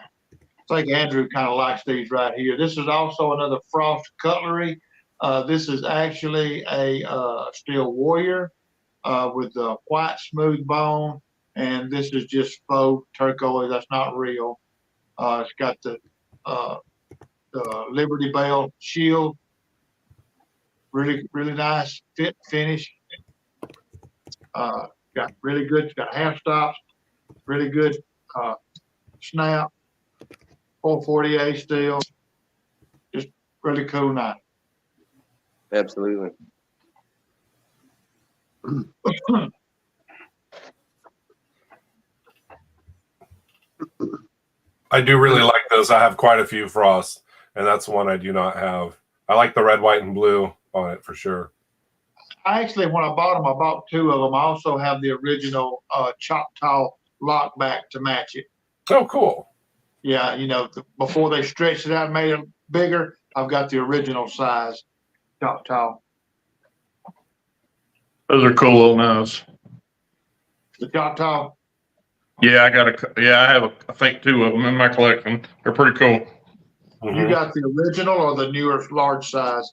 Speaker 3: think Andrew kind of likes these right here. This is also another Frost cutlery. This is actually a Steel Warrior with the white smooth bone, and this is just faux turquoise. That's not real. It's got the Liberty Bell shield. Really, really nice fit finish. Got really good. It's got half stops. Really good snap. 440A steel. Just really cool knife.
Speaker 1: Absolutely.
Speaker 4: I do really like those. I have quite a few Frosts, and that's one I do not have. I like the red, white, and blue on it for sure.
Speaker 3: I actually, when I bought them, I bought two of them. I also have the original Choctaw lockback to match it.
Speaker 4: Oh, cool.
Speaker 3: Yeah, before they stretched it out and made it bigger, I've got the original size Choctaw.
Speaker 5: Those are cool little knives.
Speaker 3: The Choctaw.
Speaker 5: Yeah, I have I think two of them in my collection. They're pretty cool.
Speaker 3: You got the original or the newer large size?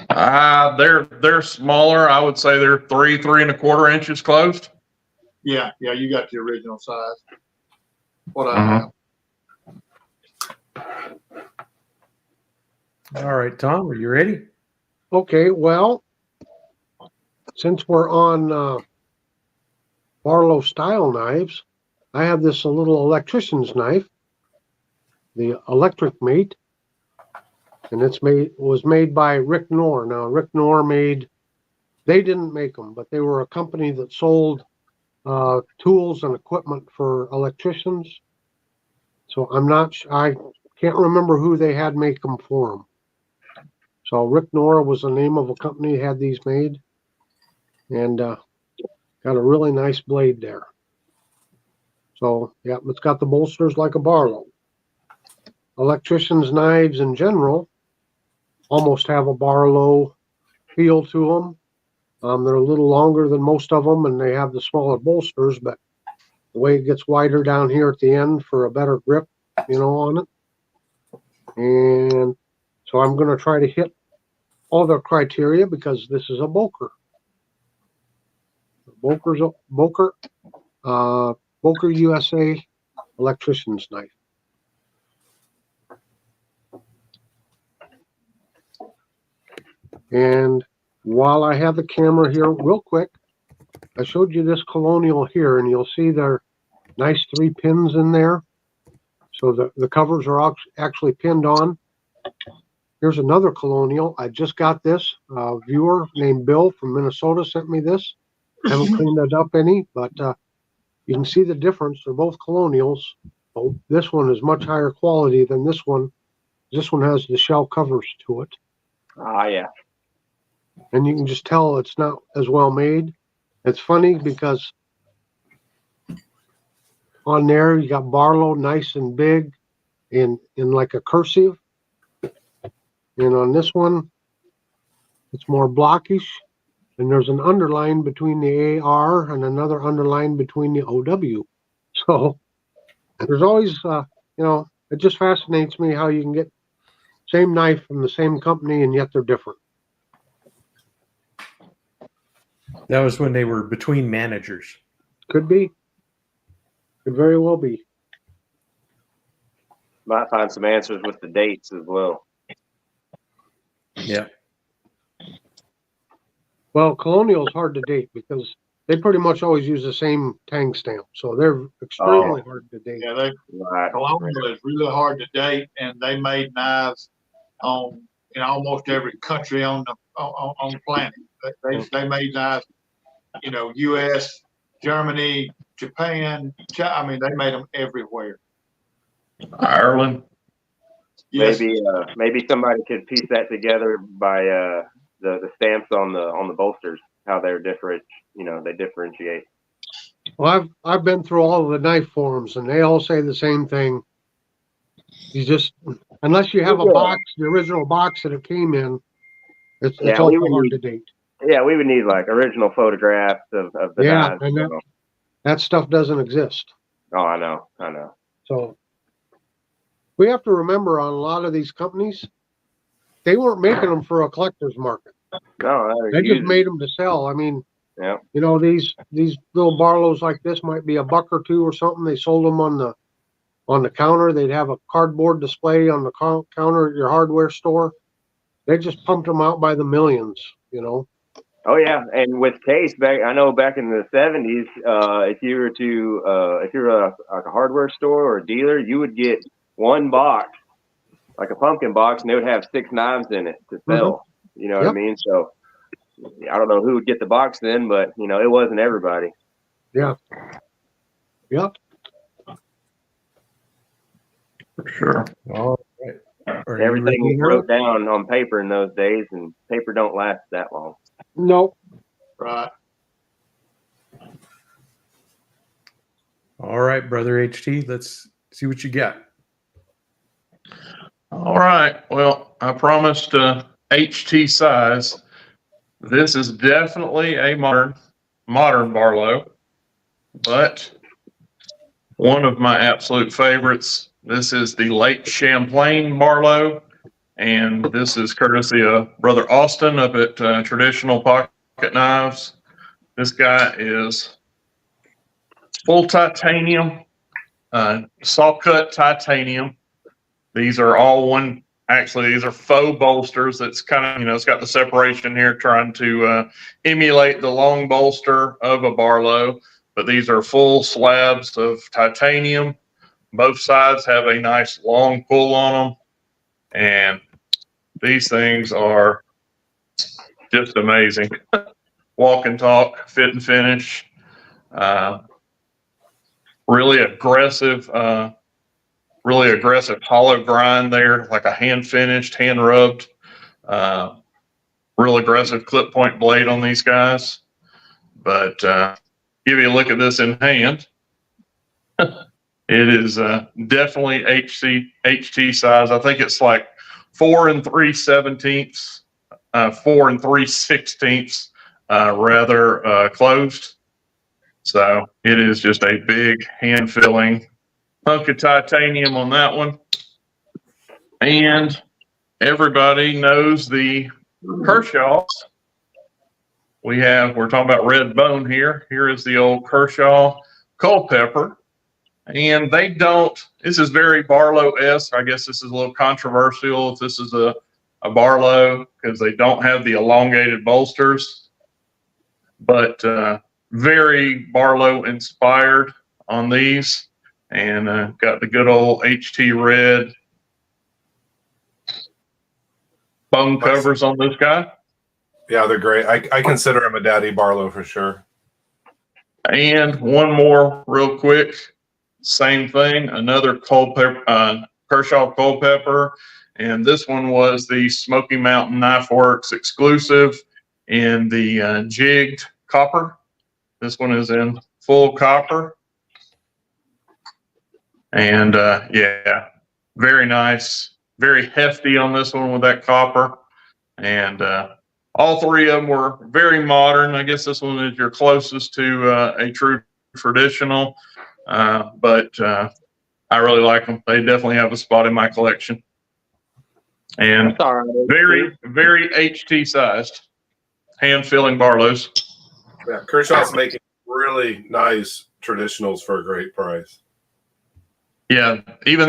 Speaker 5: They're smaller. I would say they're 3.25 inches closed.
Speaker 3: Yeah, you got the original size. What I have.
Speaker 2: All right, Tom, are you ready?
Speaker 6: Okay, well, since we're on Barlow style knives, I have this little electrician's knife, the Electric Mate, and was made by Rick Knorr. Now, Rick Knorr they didn't make them, but they were a company that sold tools and equipment for electricians. So I can't remember who they had make them for them. So Rick Nora was the name of a company had these made, and got a really nice blade there. So yeah, it's got the bolsters like a Barlow. Electricians' knives in general almost have a Barlow feel to them. They're a little longer than most of them, and they have the smaller bolsters, but the way it gets wider down here at the end for a better grip, on it. And so I'm going to try to hit all their criteria because this is a Boker. Boker USA electrician's knife. And while I have the camera here, real quick, I showed you this Colonial here, and you'll see there are nice 3 pins in there. So the covers are actually pinned on. Here's another Colonial. I just got this. A viewer named Bill from Minnesota sent me this. Haven't cleaned it up any, but you can see the difference. They're both Colonials. Oh, this one is much higher quality than this one. This one has the shell covers to it.
Speaker 1: Yeah.
Speaker 6: And you can just tell it's not as well made. It's funny because on there you got Barlow nice and big in like a cursive. And on this one, it's more blockish. And there's an underline between the AR and another underline between the OW. So there's always, it just fascinates me how you can get same knife from the same company and yet they're different.
Speaker 2: That was when they were between managers.
Speaker 6: Could be. Could very well be.
Speaker 1: Might find some answers with the dates as well.
Speaker 2: Yeah.
Speaker 6: Well, Colonial is hard to date because they pretty much always use the same tang stamp. So they're extremely hard to date.
Speaker 3: Yeah, Colonial is really hard to date, and they made knives on in almost every country on the planet. They made knives, U.S., Germany, Japan, China. I mean, they made them everywhere.
Speaker 5: Ireland.
Speaker 1: Yes. Maybe somebody could piece that together by the stamps on the bolsters, how they're different. They differentiate.
Speaker 6: Well, I've been through all of the knife forums, and they all say the same thing. You just, unless you have a box, the original box that it came in, it's all hard to date.
Speaker 1: Yeah, we would need like original photographs of the knives.
Speaker 6: And that stuff doesn't exist.
Speaker 1: Oh, I know.
Speaker 6: So we have to remember on a lot of these companies, they weren't making them for a collector's market.
Speaker 1: No,
Speaker 6: they just made them to sell. I mean,
Speaker 1: yeah.
Speaker 6: These little Barlows like this might be $1 or $2 or something. They sold them on the counter. They'd have a cardboard display on the counter at your hardware store. They just pumped them out by the millions.
Speaker 1: Oh yeah, and with case back in the 70s, if you were a hardware store or a dealer, you would get one box, like a pumpkin box, and they would have 6 knives in it to sell. Mm-hmm. You know what I mean? So I don't know who would get the box then, but it wasn't everybody.
Speaker 6: Yeah. Yep.
Speaker 5: For sure.
Speaker 2: All right.
Speaker 1: Everything was wrote down on paper in those days, and paper don't last that long.
Speaker 6: Nope.
Speaker 3: Right.
Speaker 2: All right, brother HT, let's see what you got.
Speaker 5: All right. Well, I promised HT size. This is definitely a modern Barlow, but one of my absolute favorites. This is the late Champlain Barlow, and this is courtesy of Brother Austin up at Traditional Pocket Knives. This guy is full titanium, saw cut titanium. These are all one. Actually, these are faux bolsters. That's kind of, it's got the separation here, trying to emulate the long bolster of a Barlow. But these are full slabs of titanium. Both sides have a nice long pull on them. And these things are just amazing. Walk and talk, fit and finish. Really aggressive hollow grind there, like a hand finished, hand rubbed Real aggressive clip point blade on these guys. But give you a look at this in hand. It is definitely HT size. I think it's like 4 3/17, 4 3/16, rather closed. So it is just a big hand filling hunk of titanium on that one. And everybody knows the Kershaw. We're talking about red bone here. Here is the old Kershaw Culpeper. And they don't, this is very Barlow-esque. I guess this is a little controversial if this is a Barlow, because they don't have the elongated bolsters. But very Barlow inspired on these. And got the good old HT red bone covers on this guy.
Speaker 4: Yeah, they're great. I consider him a daddy Barlow for sure.
Speaker 5: And one more real quick. Same thing, another Kershaw Culpeper. And this one was the Smoky Mountain Knife Works exclusive in the jigged copper. This one is in full copper. And yeah, very nice. Very hefty on this one with that copper. And all three of them were very modern. I guess this one is your closest to a true traditional, but I really like them. They definitely have a spot in my collection. And very, very HT sized, hand filling Barlows.
Speaker 4: Yeah, Kershaw's making really nice traditionals for a great price.
Speaker 5: Yeah, even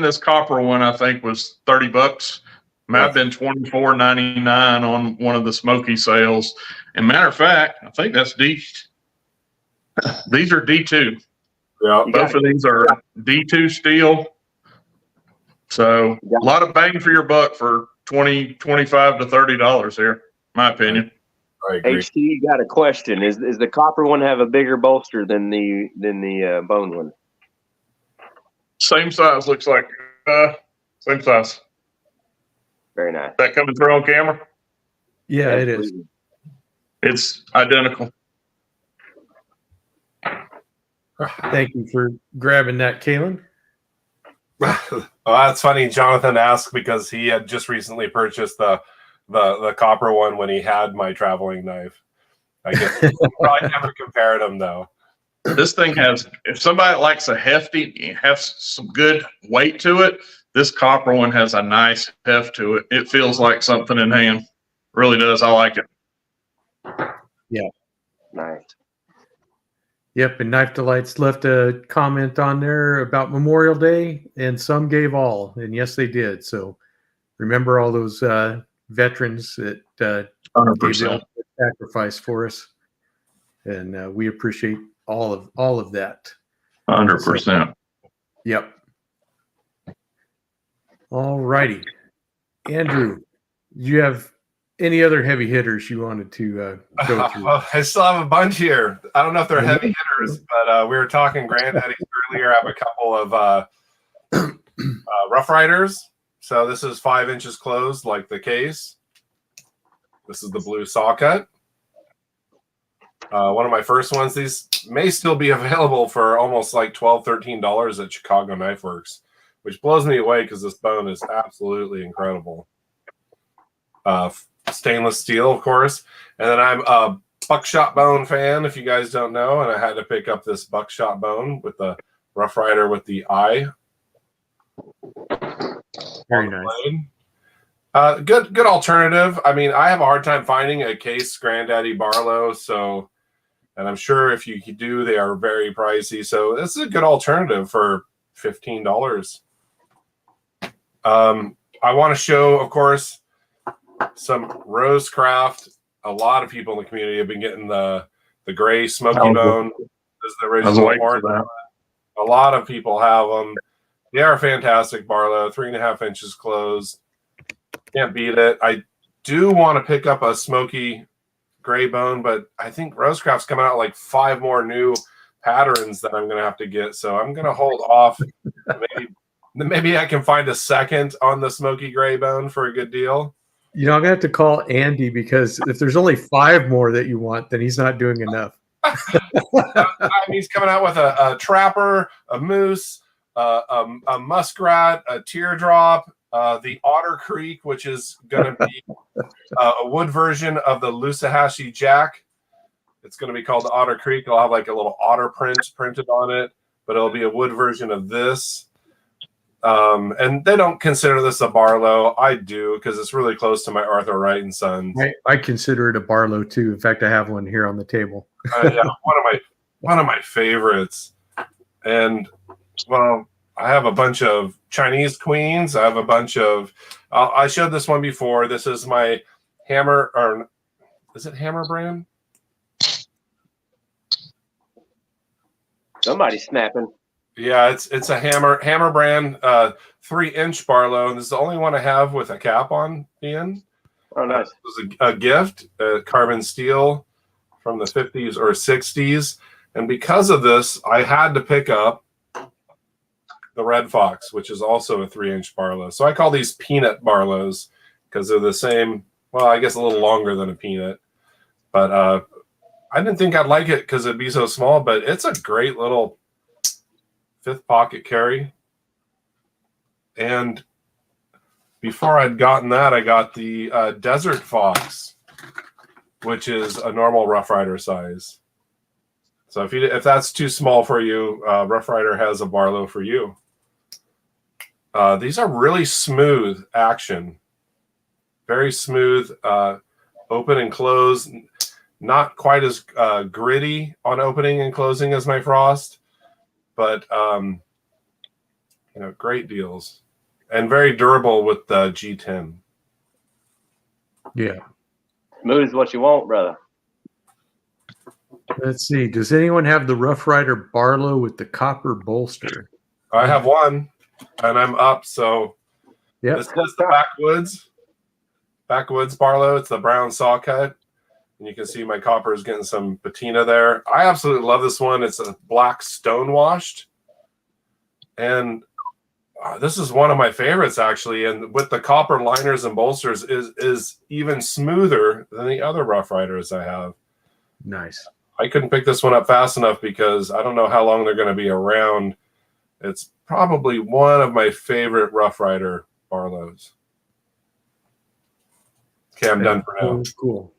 Speaker 5: this copper one I think was $30. Might have been $24.99 on one of the Smoky sales. And matter of fact, I think that's these are D2.
Speaker 4: Yeah,
Speaker 5: both of these are D2 steel. So a lot of bang for your buck for $25 to $30 here, my opinion.
Speaker 4: I agree.
Speaker 1: HT, you got a question. Is the copper one have a bigger bolster than the bone one?
Speaker 5: Same size, looks like. Same size.
Speaker 1: Very nice.
Speaker 5: That coming through on camera?
Speaker 2: Yeah, it is.
Speaker 5: It's identical.
Speaker 2: Thank you for grabbing that, Kalen.
Speaker 4: Well, that's funny. Jonathan asked because he had just recently purchased the copper one when he had my traveling knife. I guess probably never compared them though.
Speaker 5: This thing has, if somebody likes a hefty, has some good weight to it, this copper one has a nice heft to it. It feels like something in hand. Really does. I like it.
Speaker 2: Yeah.
Speaker 1: Nice.
Speaker 2: Yep, and Knife Delights left a comment on there about Memorial Day, and some gave all, and yes, they did. So remember all those veterans that gave the sacrifice for us, and we appreciate all of that.
Speaker 5: 100%.
Speaker 2: So, yep. All righty, Andrew, do you have any other heavy hitters you wanted to go through?
Speaker 4: I still have a bunch here. I don't know if they're heavy hitters, but we were talking Granddaddies earlier. I have a couple of Rough Riders. So this is 5 inches closed, like the case. This is the blue saw cut. One of my first ones. These may still be available for almost like $12, $13 at Chicago Knife Works, which blows me away because this bone is absolutely incredible. Stainless steel, of course. And then I'm a buckshot bone fan, if you guys don't know, and I had to pick up this buckshot bone with the Rough Rider with the eye.
Speaker 2: Very nice.
Speaker 4: Good alternative. I mean, I have a hard time finding a case Granddaddy Barlow, so, and I'm sure if you do, they are very pricey. So this is a good alternative for $15. I want to show, of course, some Rosecraft. A lot of people in the community have been getting the gray smoky bone. This is the original orange. A lot of people have them. They are fantastic Barlow, 3.5 inches closed. Can't beat it. I do want to pick up a smoky gray bone, but I think Rosecraft's coming out like 5 more new patterns that I'm going to have to get. So I'm going to hold off. Maybe I can find a second on the smoky gray bone for a good deal.
Speaker 2: You know, I'm gonna have to call Andy because if there's only 5 more that you want, then he's not doing enough.
Speaker 4: He's coming out with a trapper, a moose, a muskrat, a teardrop, the Otter Creek, which is going to be a wood version of the Lusahashi Jack. It's going to be called the Otter Creek. It'll have like a little otter print printed on it, but it'll be a wood version of this. And they don't consider this a Barlow. I do because it's really close to my Arthur Wright and Sons.
Speaker 2: I consider it a Barlow too. In fact, I have one here on the table.
Speaker 4: Yeah, one of my favorites. And well, I have a bunch of Chinese queens. I have a bunch of. I showed this one before. This is my Hammer, or is it Hammer brand?
Speaker 1: Somebody's snapping.
Speaker 4: Yeah, it's a Hammer brand 3-inch Barlow. And this is the only one I have with a cap on the end.
Speaker 1: Oh, nice.
Speaker 4: It was a gift, carbon steel from the 50s or 60s. And because of this, I had to pick up the Red Fox, which is also a 3-inch Barlow. So I call these peanut Barlows because they're the same. Well, I guess a little longer than a peanut. But I didn't think I'd like it because it'd be so small. But it's a great little 5th pocket carry. And before I'd gotten that, I got the Desert Fox, which is a normal Rough Rider size. So if that's too small for you, Rough Rider has a Barlow for you. These are really smooth action. Very smooth, open and close. Not quite as gritty on opening and closing as my Frost, but great deals. And very durable with the G10.
Speaker 2: Yeah.
Speaker 1: Smooth is what you want, brother.
Speaker 2: Let's see. Does anyone have the Rough Rider Barlow with the copper bolster?
Speaker 4: I have one, and I'm up. So
Speaker 2: Yep.
Speaker 4: This is the Backwoods Barlow. It's the brown saw cut. And you can see my copper is getting some patina there. I absolutely love this one. It's a black stone washed. And this is one of my favorites, actually. And with the copper liners and bolsters is even smoother than the other Rough Riders I have.
Speaker 2: Nice.
Speaker 4: I couldn't pick this one up fast enough because I don't know how long they're going to be around. It's probably one of my favorite Rough Rider Barlows. Okay, I'm done for now.
Speaker 2: Cool.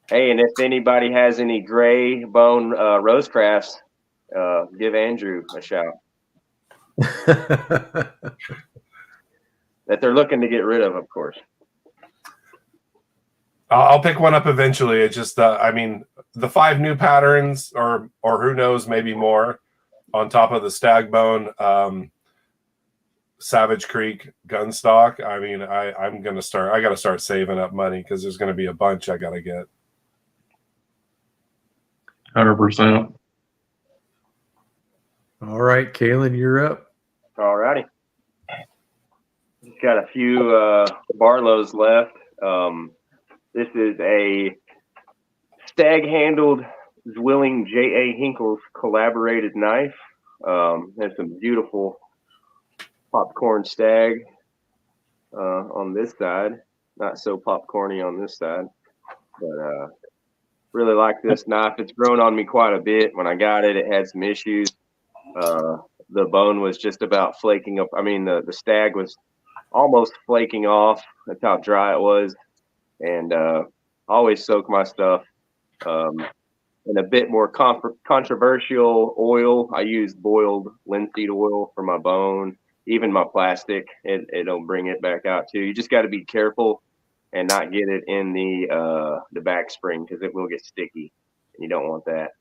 Speaker 1: Hey, and if anybody has any gray bone Rosecrafts, give Andrew a shout. That they're looking to get rid of course.
Speaker 4: I'll pick one up eventually. It's just, the 5 new patterns, or who knows, maybe more, on top of the Stag Bone, Savage Creek gun stock. I got to start saving up money because there's going to be a bunch I got to get.
Speaker 5: 100%.
Speaker 2: All right, Kalen, you're up.
Speaker 1: All righty. Got a few Barlows left. This is a stag-handled Zwilling J.A. Hinkle's collaborated knife. There's some beautiful popcorn stag on this side. Not so popcorny on this side. But really like this knife. It's grown on me quite a bit. When I got it, it had some issues. The bone was just about flaking up. The stag was almost flaking off. That's how dry it was. And always soak my stuff in a bit more controversial oil. I use boiled linseed oil for my bone, even my plastic. It'll bring it back out too. You just got to be careful and not get it in the back spring because it will get sticky. And you don't want that.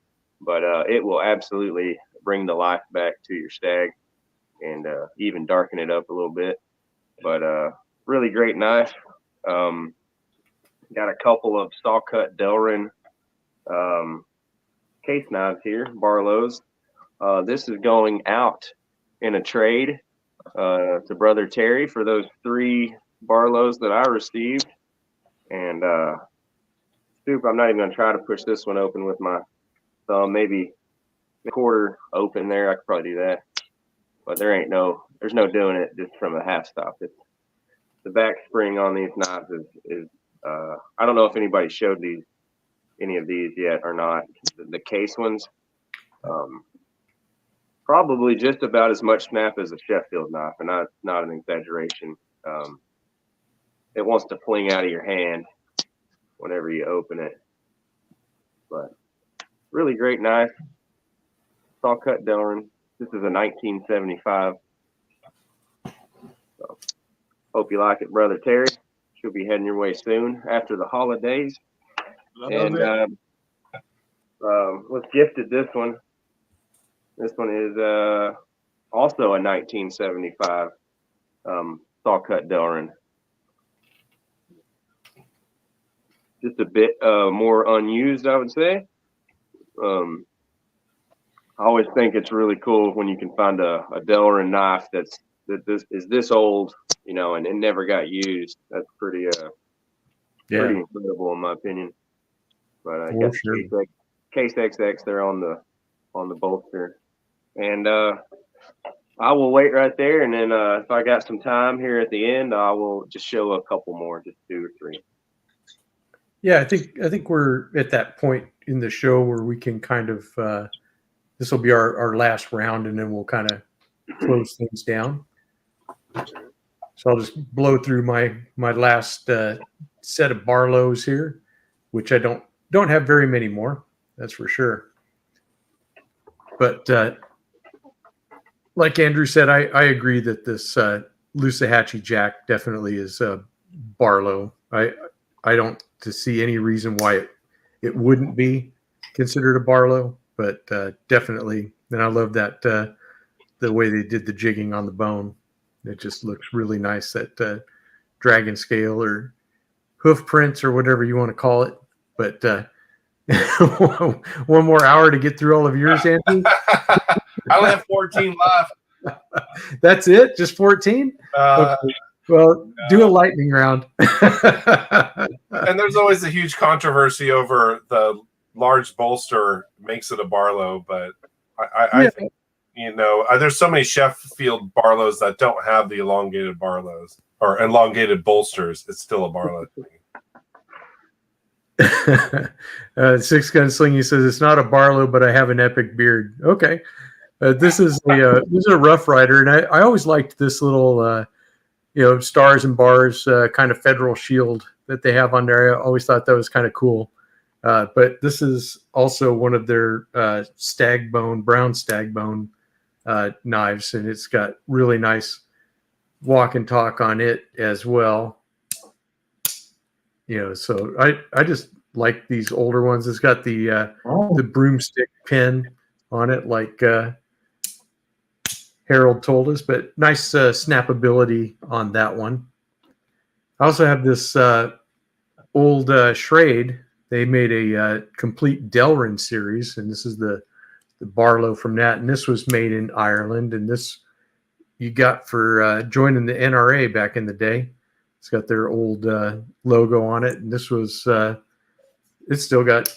Speaker 1: But it will absolutely bring the life back to your stag and even darken it up a little bit. But really great knife. Got a couple of saw cut Delrin case knives here, Barlows. This is going out in a trade to Brother Terry for those 3 Barlows that I received. And I'm not even going to try to push this one open with my thumb. Maybe a quarter open there. I could probably do that. But there's no doing it just from a half stop. the back spring on these knives is I don't know if anybody showed any of these yet or not. The case ones, probably just about as much snap as a Sheffield knife, and not an exaggeration. It wants to fling out of your hand whenever you open it, but really great knife. Saw cut Delrin. This is a 1975. So, hope you like it, brother Terry. She'll be heading your way soon after the holidays. And was gifted this one. This one is also a 1975 saw cut Delrin. Just a bit more unused, I would say. I always think it's really cool when you can find a Delrin knife that is this old, and it never got used. That's pretty incredible in my opinion. But I got
Speaker 2: sure.
Speaker 1: Case XX there on the bolster, and I will wait right there, and then if I got some time here at the end, I will just show a couple more, just 2 or 3.
Speaker 2: Yeah, I think we're at that point in the show where we can kind of this will be our last round, and then we'll kind of close things down. So I'll just blow through my last set of Barlows here, which I don't have very many more. That's for sure. But like Andrew said, I agree that this Lusahatchee Jack definitely is a Barlow. I don't see any reason why it wouldn't be considered a Barlow, but definitely. And I love that the way they did the jigging on the bone. It just looks really nice, that dragon scale or hoof prints or whatever you want to call it. But one more hour to get through all of yours, Anthony.
Speaker 4: I only have 14 left.
Speaker 2: That's it? Just 14? Okay. Well, do a lightning round.
Speaker 4: And there's always a huge controversy over the large bolster makes it a Barlow, but I think, there's so many Sheffield Barlows that don't have the elongated Barlows or elongated bolsters. It's still a Barlow thing.
Speaker 2: Six Gun Slingy says it's not a Barlow, but I have an epic beard. Okay, this is a Rough Rider, and I always liked this little stars and bars kind of federal shield that they have on there. I always thought that was kind of cool. But this is also one of their brown stag bone knives, and it's got really nice walk and talk on it as well. So I just like these older ones. It's got the broomstick pin on it, like Harold told us, but nice snappability on that one. I also have this old Schrade. They made a complete Delrin series, and this is the Barlow from that. And this was made in Ireland, and this you got for joining the NRA back in the day. It's got their old logo on it, and this was it's still got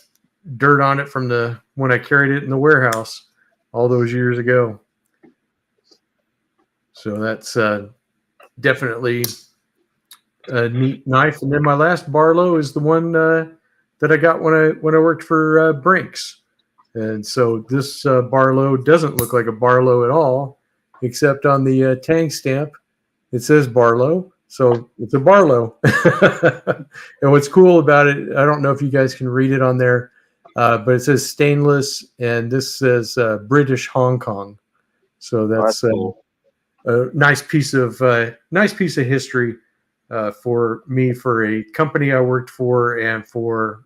Speaker 2: dirt on it from when I carried it in the warehouse all those years ago. So that's definitely a neat knife. And then my last Barlow is the one that I got when I worked for Brinks. And so this Barlow doesn't look like a Barlow at all, except on the tang stamp it says Barlow. So it's a Barlow. And what's cool about it, I don't know if you guys can read it on there, but it says stainless, and this says British Hong Kong. So that's cool. A nice piece of history for me, for a company I worked for, and for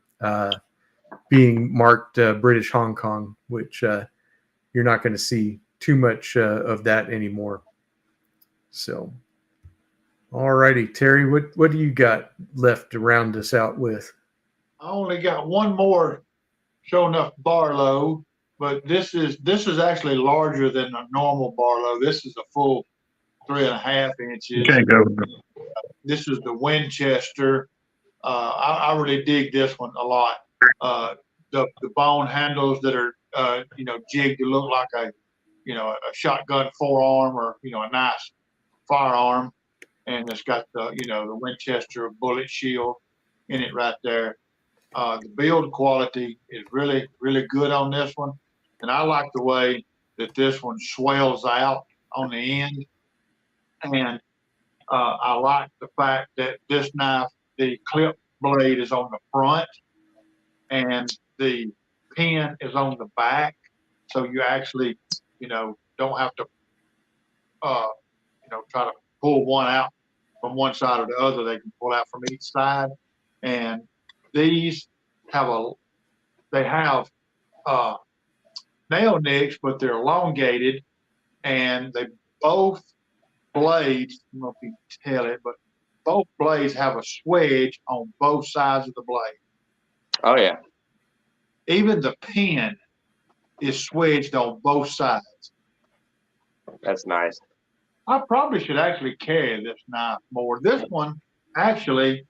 Speaker 2: being marked British Hong Kong, which you're not going to see too much of that anymore. So, all righty, Terry, what do you got left to round us out with?
Speaker 3: I only got one more show enough Barlow, but this is actually larger than a normal Barlow. This is a full 3.5 inches.
Speaker 5: Okay, go.
Speaker 3: This is the Winchester. I really dig this one a lot. The bone handles that are jigged to look like a shotgun forearm, or a nice firearm. and it's got the the Winchester bullet shield in it right there. The build quality is really good on this one, and I like the way that this one swells out on the end, and I like the fact that this knife, the clip blade is on the front and the pin is on the back, so you actually don't have to try to pull one out from one side or the other. They can pull out from each side, and these have nail nicks, but they're elongated, and they both blades, I don't know if you can tell it, but both blades have a swedge on both sides of the blade.
Speaker 1: Oh yeah.
Speaker 3: Even the pin is swedged on both sides.
Speaker 1: That's nice.
Speaker 3: I probably should actually carry this knife more. This one actually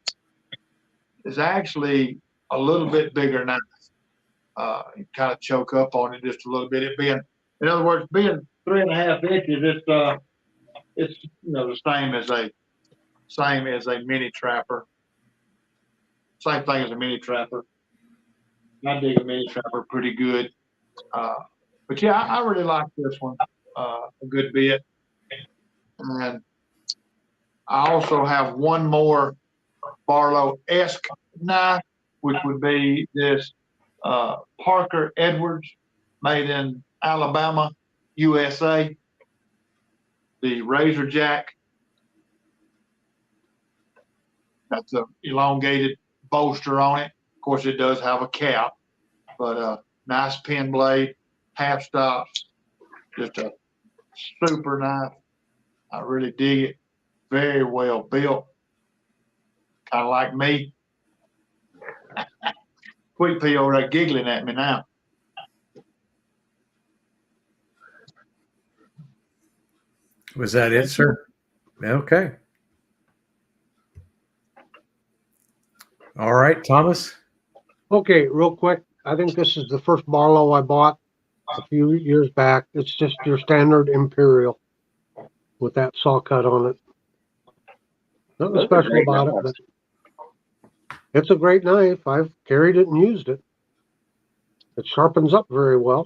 Speaker 3: is actually a little bit bigger knife. You kind of choke up on it just a little bit. It being, in other words, being 3.5 inches, it's the same as a mini trapper. Same thing as a mini trapper. I dig a mini trapper pretty good. But yeah, I really like this one a good bit. And I also have one more Barlow-esque knife, which would be this Parker Edwards, made in Alabama, USA. The Razor Jack. That's an elongated bolster on it. Of course, it does have a cap, but nice pin blade, half stops, just a super knife. I really dig it. Very well built. Kind of like me. Quick P over there giggling at me now.
Speaker 2: Was that it, sir? Okay. All right, Thomas.
Speaker 6: Okay, real quick. I think this is the first Barlow I bought a few years back. It's just your standard Imperial with that saw cut on it. Nothing special about it, but it's a great knife. I've carried it and used it. It sharpens up very well.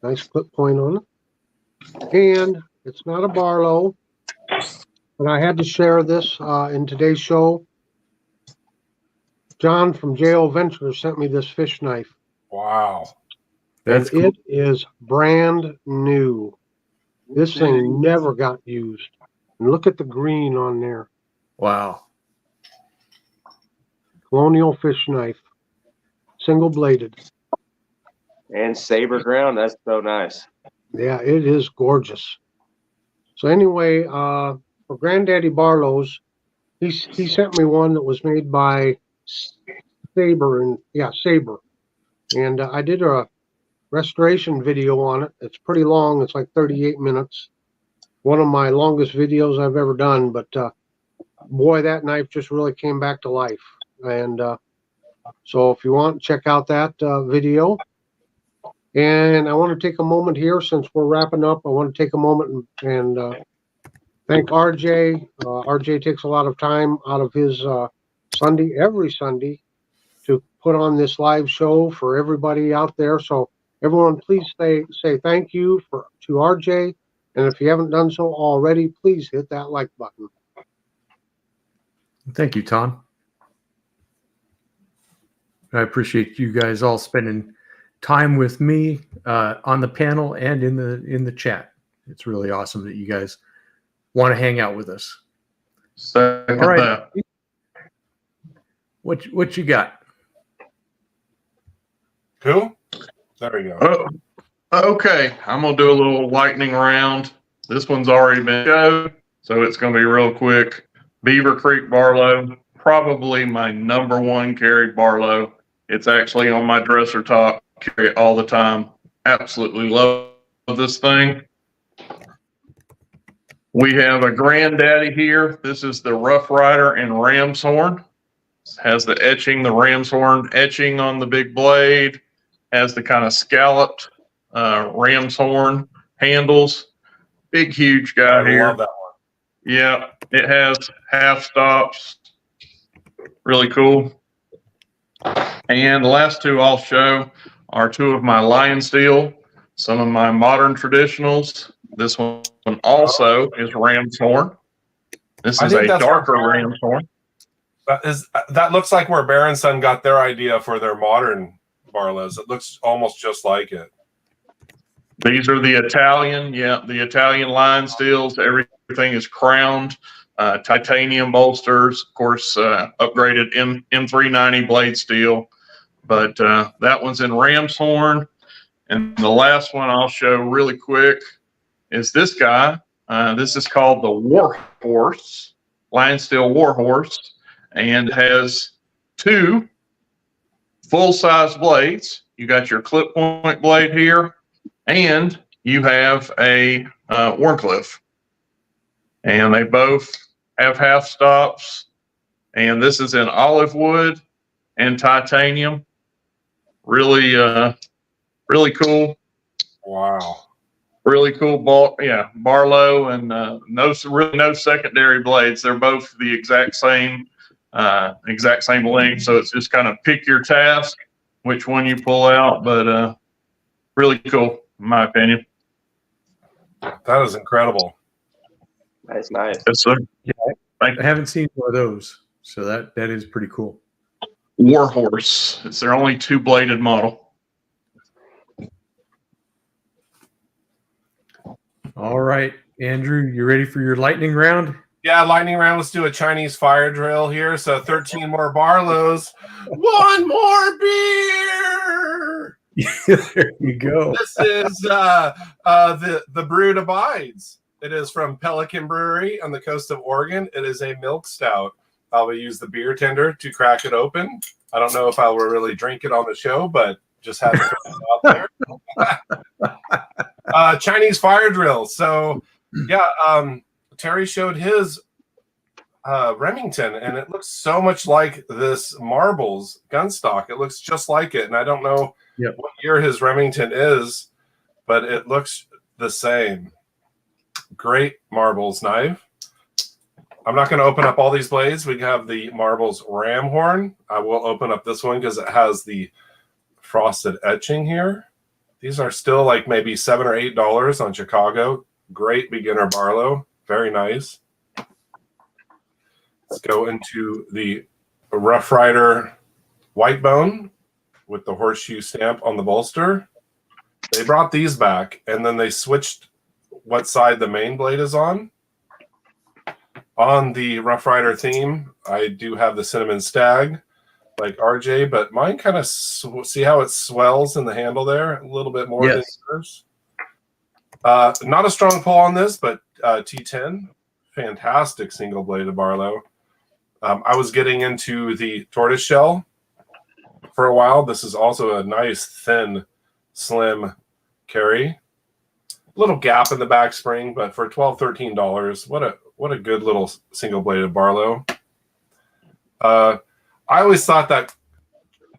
Speaker 6: Nice clip point on it. And it's not a Barlow, but I had to share this in today's show. John from JO Ventures sent me this fish knife.
Speaker 4: Wow.
Speaker 2: That's cool.
Speaker 6: It is brand new. This thing never got used. And look at the green on there.
Speaker 2: Wow.
Speaker 6: Colonial fish knife. Single bladed.
Speaker 1: And saber ground. That's so nice.
Speaker 6: Yeah, it is gorgeous. So anyway, for Granddaddy Barlows, he sent me one that was made by Saber, and I did a restoration video on it. It's pretty long. It's like 38 minutes. One of my longest videos I've ever done, but boy, that knife just really came back to life. And so if you want, check out that video. And I want to take a moment here, since we're wrapping up, I want to take a moment and thank RJ. RJ takes a lot of time out of his every Sunday, to put on this live show for everybody out there. So everyone, please say thank you to RJ. And if you haven't done so already, please hit that like button.
Speaker 2: Thank you, Tom. I appreciate you guys all spending time with me on the panel and in the chat. It's really awesome that you guys want to hang out with us.
Speaker 5: Second
Speaker 2: All right.
Speaker 5: that.
Speaker 2: What you got?
Speaker 4: Who? There we go.
Speaker 5: Oh, okay, I'm gonna do a little lightning round. This one's already been shown, so it's gonna be real quick. Beaver Creek Barlow, probably my #1 carried Barlow. It's actually on my dresser top. Carry it all the time. Absolutely love this thing. We have a Granddaddy here. This is the Rough Rider and Ram's Horn. Has the etching, the Ram's Horn etching on the big blade. Has the kind of scalloped Ram's Horn handles. Big, huge guy
Speaker 4: I
Speaker 5: here.
Speaker 4: love that one.
Speaker 5: Yeah, it has half stops. Really cool. And the last two I'll show are two of my lion steel, some of my modern traditionals. This one also is ram's horn. This
Speaker 4: I
Speaker 5: is
Speaker 4: think
Speaker 5: a
Speaker 4: that's
Speaker 5: darker ram's horn.
Speaker 4: That looks like where Bear and Son got their idea for their modern Barlows. It looks almost just like it.
Speaker 5: These are the Italian line steels. Everything is crowned, titanium bolsters, of course, upgraded M390 blade steel. But that one's in ram's horn. And the last one I'll show really quick is this guy. This is called the Warhorse, line steel Warhorse, and has two full-size blades. You got your clip point blade here, and you have a Warncliffe. And they both have half stops. And this is in olive wood and titanium. Really, really cool.
Speaker 4: Wow.
Speaker 5: Really cool Barlow, and no secondary blades. They're both the exact same length. So it's just kind of pick your task, which one you pull out. But really cool, in my opinion.
Speaker 4: That is incredible.
Speaker 1: Nice, nice.
Speaker 5: Yes, sir.
Speaker 2: Yeah, I haven't seen one of those, so that is pretty cool.
Speaker 5: Warhorse. It's their only two-bladed model.
Speaker 2: All right, Andrew, you ready for your lightning round?
Speaker 4: Yeah, lightning round. Let's do a Chinese fire drill here. So 13 more Barlows. One more beer.
Speaker 2: There you go.
Speaker 4: This is the Brood Abides. It is from Pelican Brewery on the coast of Oregon. It is a milk stout. I will use the beer tender to crack it open. I don't know if I will really drink it on the show, but just have it out there. Chinese fire drill. So, yeah, Terry showed his Remington, and it looks so much like this Marbles gun stock. It looks just like it, and I don't know what year his Remington is, but it looks the same. Great Marbles knife. I'm not going to open up all these blades. We have the Marbles ram horn. I will open up this one because it has the frosted etching here. These are still like maybe $7 or $8 on Chicago. Great beginner Barlow. Very nice. Let's go into the Rough Rider White Bone with the horseshoe stamp on the bolster. They brought these back, and then they switched what side the main blade is on. On the Rough Rider theme, I do have the Cinnamon Stag, like RJ, but mine kind of see how it swells in the handle there a little bit more than yours. Not a strong pull on this, but T10, fantastic single bladed Barlow. I was getting into the tortoise shell for a while. This is also a nice, thin, slim carry. Little gap in the back spring, but for $12, $13, what a good little single bladed Barlow. I always thought that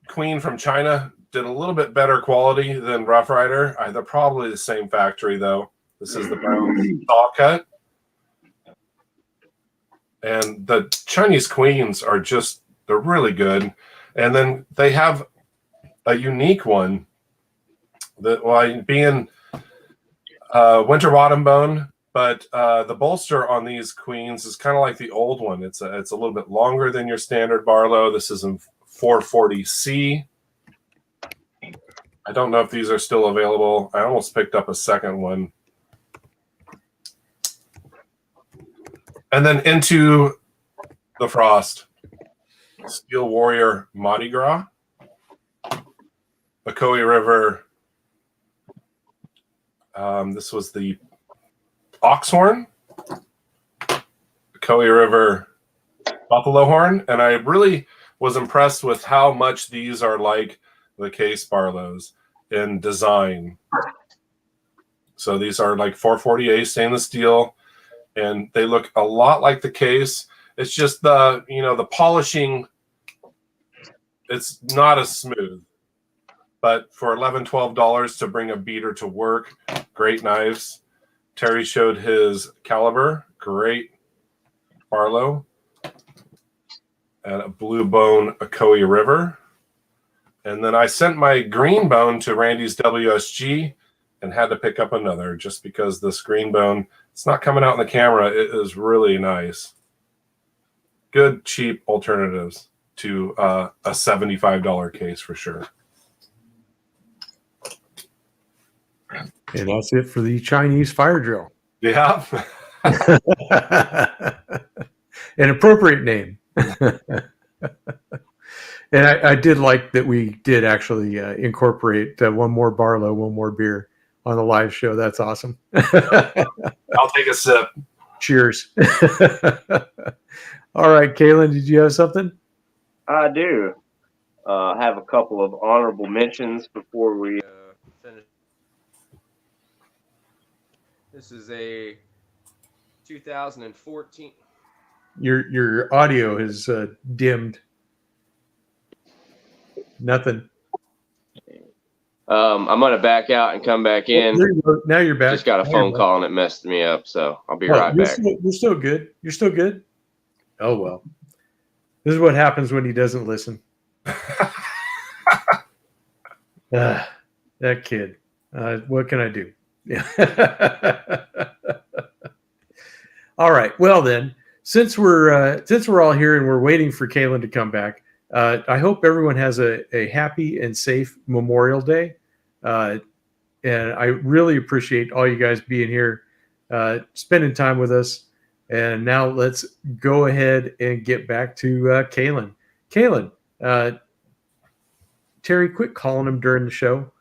Speaker 4: Queen from China did a little bit better quality than Rough Rider. They're probably the same factory though. This is the brown saw cut. And the Chinese Queens are they're really good. And then they have a unique one that, being winter bottom bone, but the bolster on these Queens is kind of like the old one. It's a little bit longer than your standard Barlow. This is in 440C. I don't know if these are still available. I almost picked up a second one. And then into the Frost. Steel Warrior Mardi Gras. Ocoee River. This was the Oxhorn. Ocoee River Buffalo Horn. And I really was impressed with how much these are like the case Barlows in design. So these are like 440A stainless steel, and they look a lot like the case. It's just the polishing, it's not as smooth. But for $11, $12 to bring a beater to work, great knives. Terry showed his caliber, great Barlow, and a blue bone Ocoee River. And then I sent my green bone to Randy's WSG and had to pick up another just because this green bone, it's not coming out in the camera. It is really nice. Good, cheap alternatives to a $75 case for sure.
Speaker 2: And that's it for the Chinese fire drill.
Speaker 4: Yeah.
Speaker 2: An appropriate name. And I did like that we did actually incorporate one more Barlow, one more beer on the live show. That's awesome.
Speaker 4: I'll take a sip.
Speaker 2: Cheers. All right, Kaylin, did you have something?
Speaker 1: I do. I have a couple of honorable mentions before we finish. This is a 2014.
Speaker 2: Your audio is dimmed. Nothing.
Speaker 1: I'm gonna back out and come back in.
Speaker 2: There you go. Now you're back.
Speaker 1: Just got a phone call and it messed me up, so I'll be right back.
Speaker 2: You're still good. You're still good. Oh well. This is what happens when he doesn't listen. That kid. What can I do? All right. Well then, since we're all here and we're waiting for Kaylin to come back, I hope everyone has a happy and safe Memorial Day. And I really appreciate all you guys being here, spending time with us. And now let's go ahead and get back to Kaylin. Kaylin, Terry, quit calling him during the show.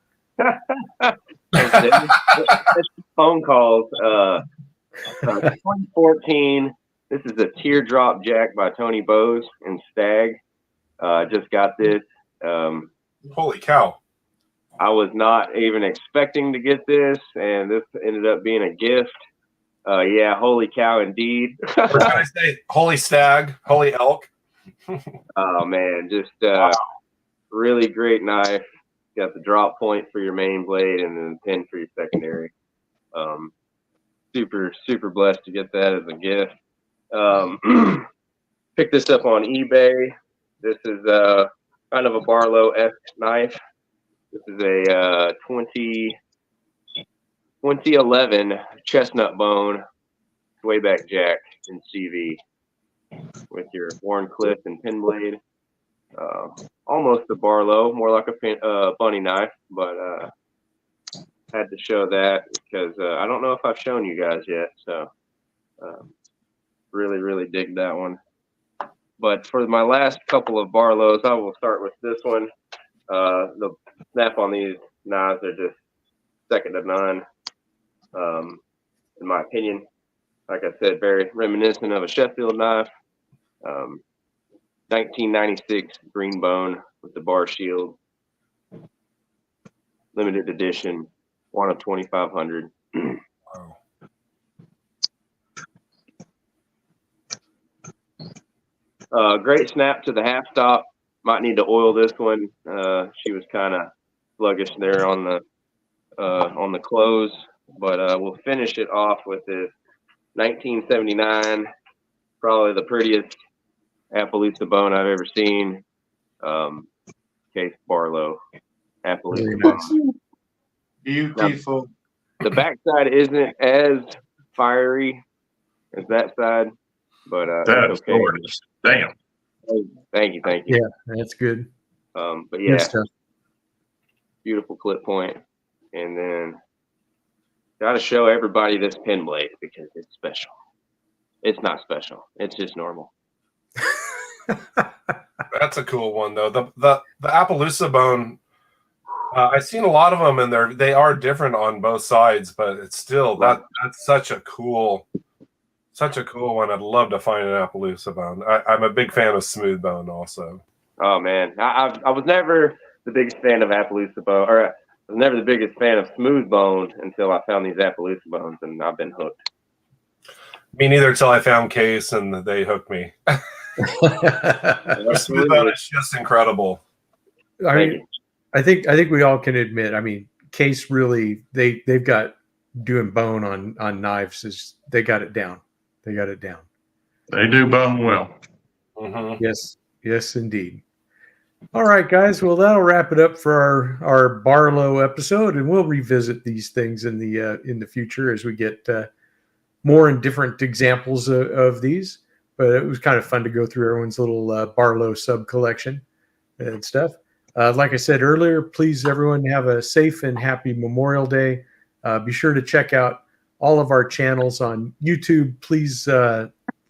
Speaker 1: Phone calls. 2014. This is a Teardrop Jack by Tony Bowes and Stag. Just got this.
Speaker 4: Holy cow.
Speaker 1: I was not even expecting to get this, and this ended up being a gift. Yeah, holy cow, indeed.
Speaker 4: Or can I say holy stag, holy elk?
Speaker 1: Oh, man, just really great knife. Got the drop point for your main blade and then the pin for your secondary. Super, super blessed to get that as a gift. Picked this up on eBay. This is kind of a Barlow-esque knife. This is a 2011 chestnut bone Swayback Jack in CV with your Warncliffe and pin blade. Almost a Barlow, more like a bunny knife, but had to show that because I don't know if I've shown you guys yet. So really, really dig that one. But for my last couple of Barlows, I will start with this one. The snap on these knives are just second to none, in my opinion. Like I said, very reminiscent of a Sheffield knife. 1996 green bone with the bar shield. Limited edition, one of 2,500.
Speaker 4: Wow.
Speaker 1: Great snap to the half stop. Might need to oil this one. She was kind of sluggish there on the close, but we'll finish it off with this 1979, probably the prettiest Appaloosa bone I've ever seen. Case Barlow Appaloosa bone.
Speaker 3: Beautiful.
Speaker 1: The backside isn't as fiery as that side, but
Speaker 5: That's
Speaker 1: okay.
Speaker 5: gorgeous. Damn.
Speaker 1: Thank you.
Speaker 2: Yeah, that's good.
Speaker 1: But yeah,
Speaker 2: Good stuff.
Speaker 1: beautiful clip point, and then got to show everybody this pin blade because it's special. It's not special. It's just normal.
Speaker 4: That's a cool one though. The Appaloosa bone. I've seen a lot of them, and they are different on both sides, but it's still that's such a cool one. I'd love to find an Appaloosa bone. I'm a big fan of smooth bone also.
Speaker 1: Oh man, I was never the biggest fan of Appaloosa bone, or I was never the biggest fan of smooth bone until I found these Appaloosa bones, and I've been hooked.
Speaker 4: Me neither till I found Case, and they hooked me. The smooth bone is just incredible.
Speaker 2: I think we all can admit. I mean, Case really they've got doing bone on knives. They got it down.
Speaker 5: They do bone well.
Speaker 4: Mhm.
Speaker 2: Yes, indeed. All right, guys. Well, that'll wrap it up for our Barlow episode, and we'll revisit these things in the future as we get more and different examples of these. But it was kind of fun to go through everyone's little Barlow sub collection and stuff. Like I said earlier, please everyone have a safe and happy Memorial Day. Be sure to check out all of our channels on YouTube. Please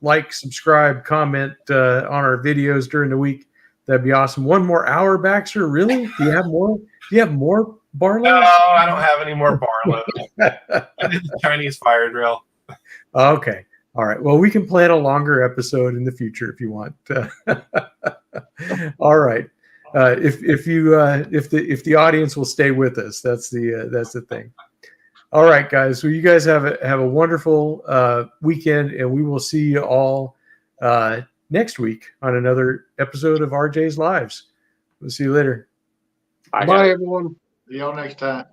Speaker 2: like, subscribe, comment on our videos during the week. That'd be awesome. 1 more hour, Baxter. Really? Do you have more? Do you have more Barlows?
Speaker 4: No, I don't have any more Barlows. I did the Chinese fire drill.
Speaker 2: Okay. All right. Well, we can plan a longer episode in the future if you want. All right. If the audience will stay with us, that's the thing. All right, guys. Well, you guys have a wonderful weekend, and we will see you all next week on another episode of RJ's Lives. We'll see you later.
Speaker 6: Bye, everyone.
Speaker 3: See y'all next time.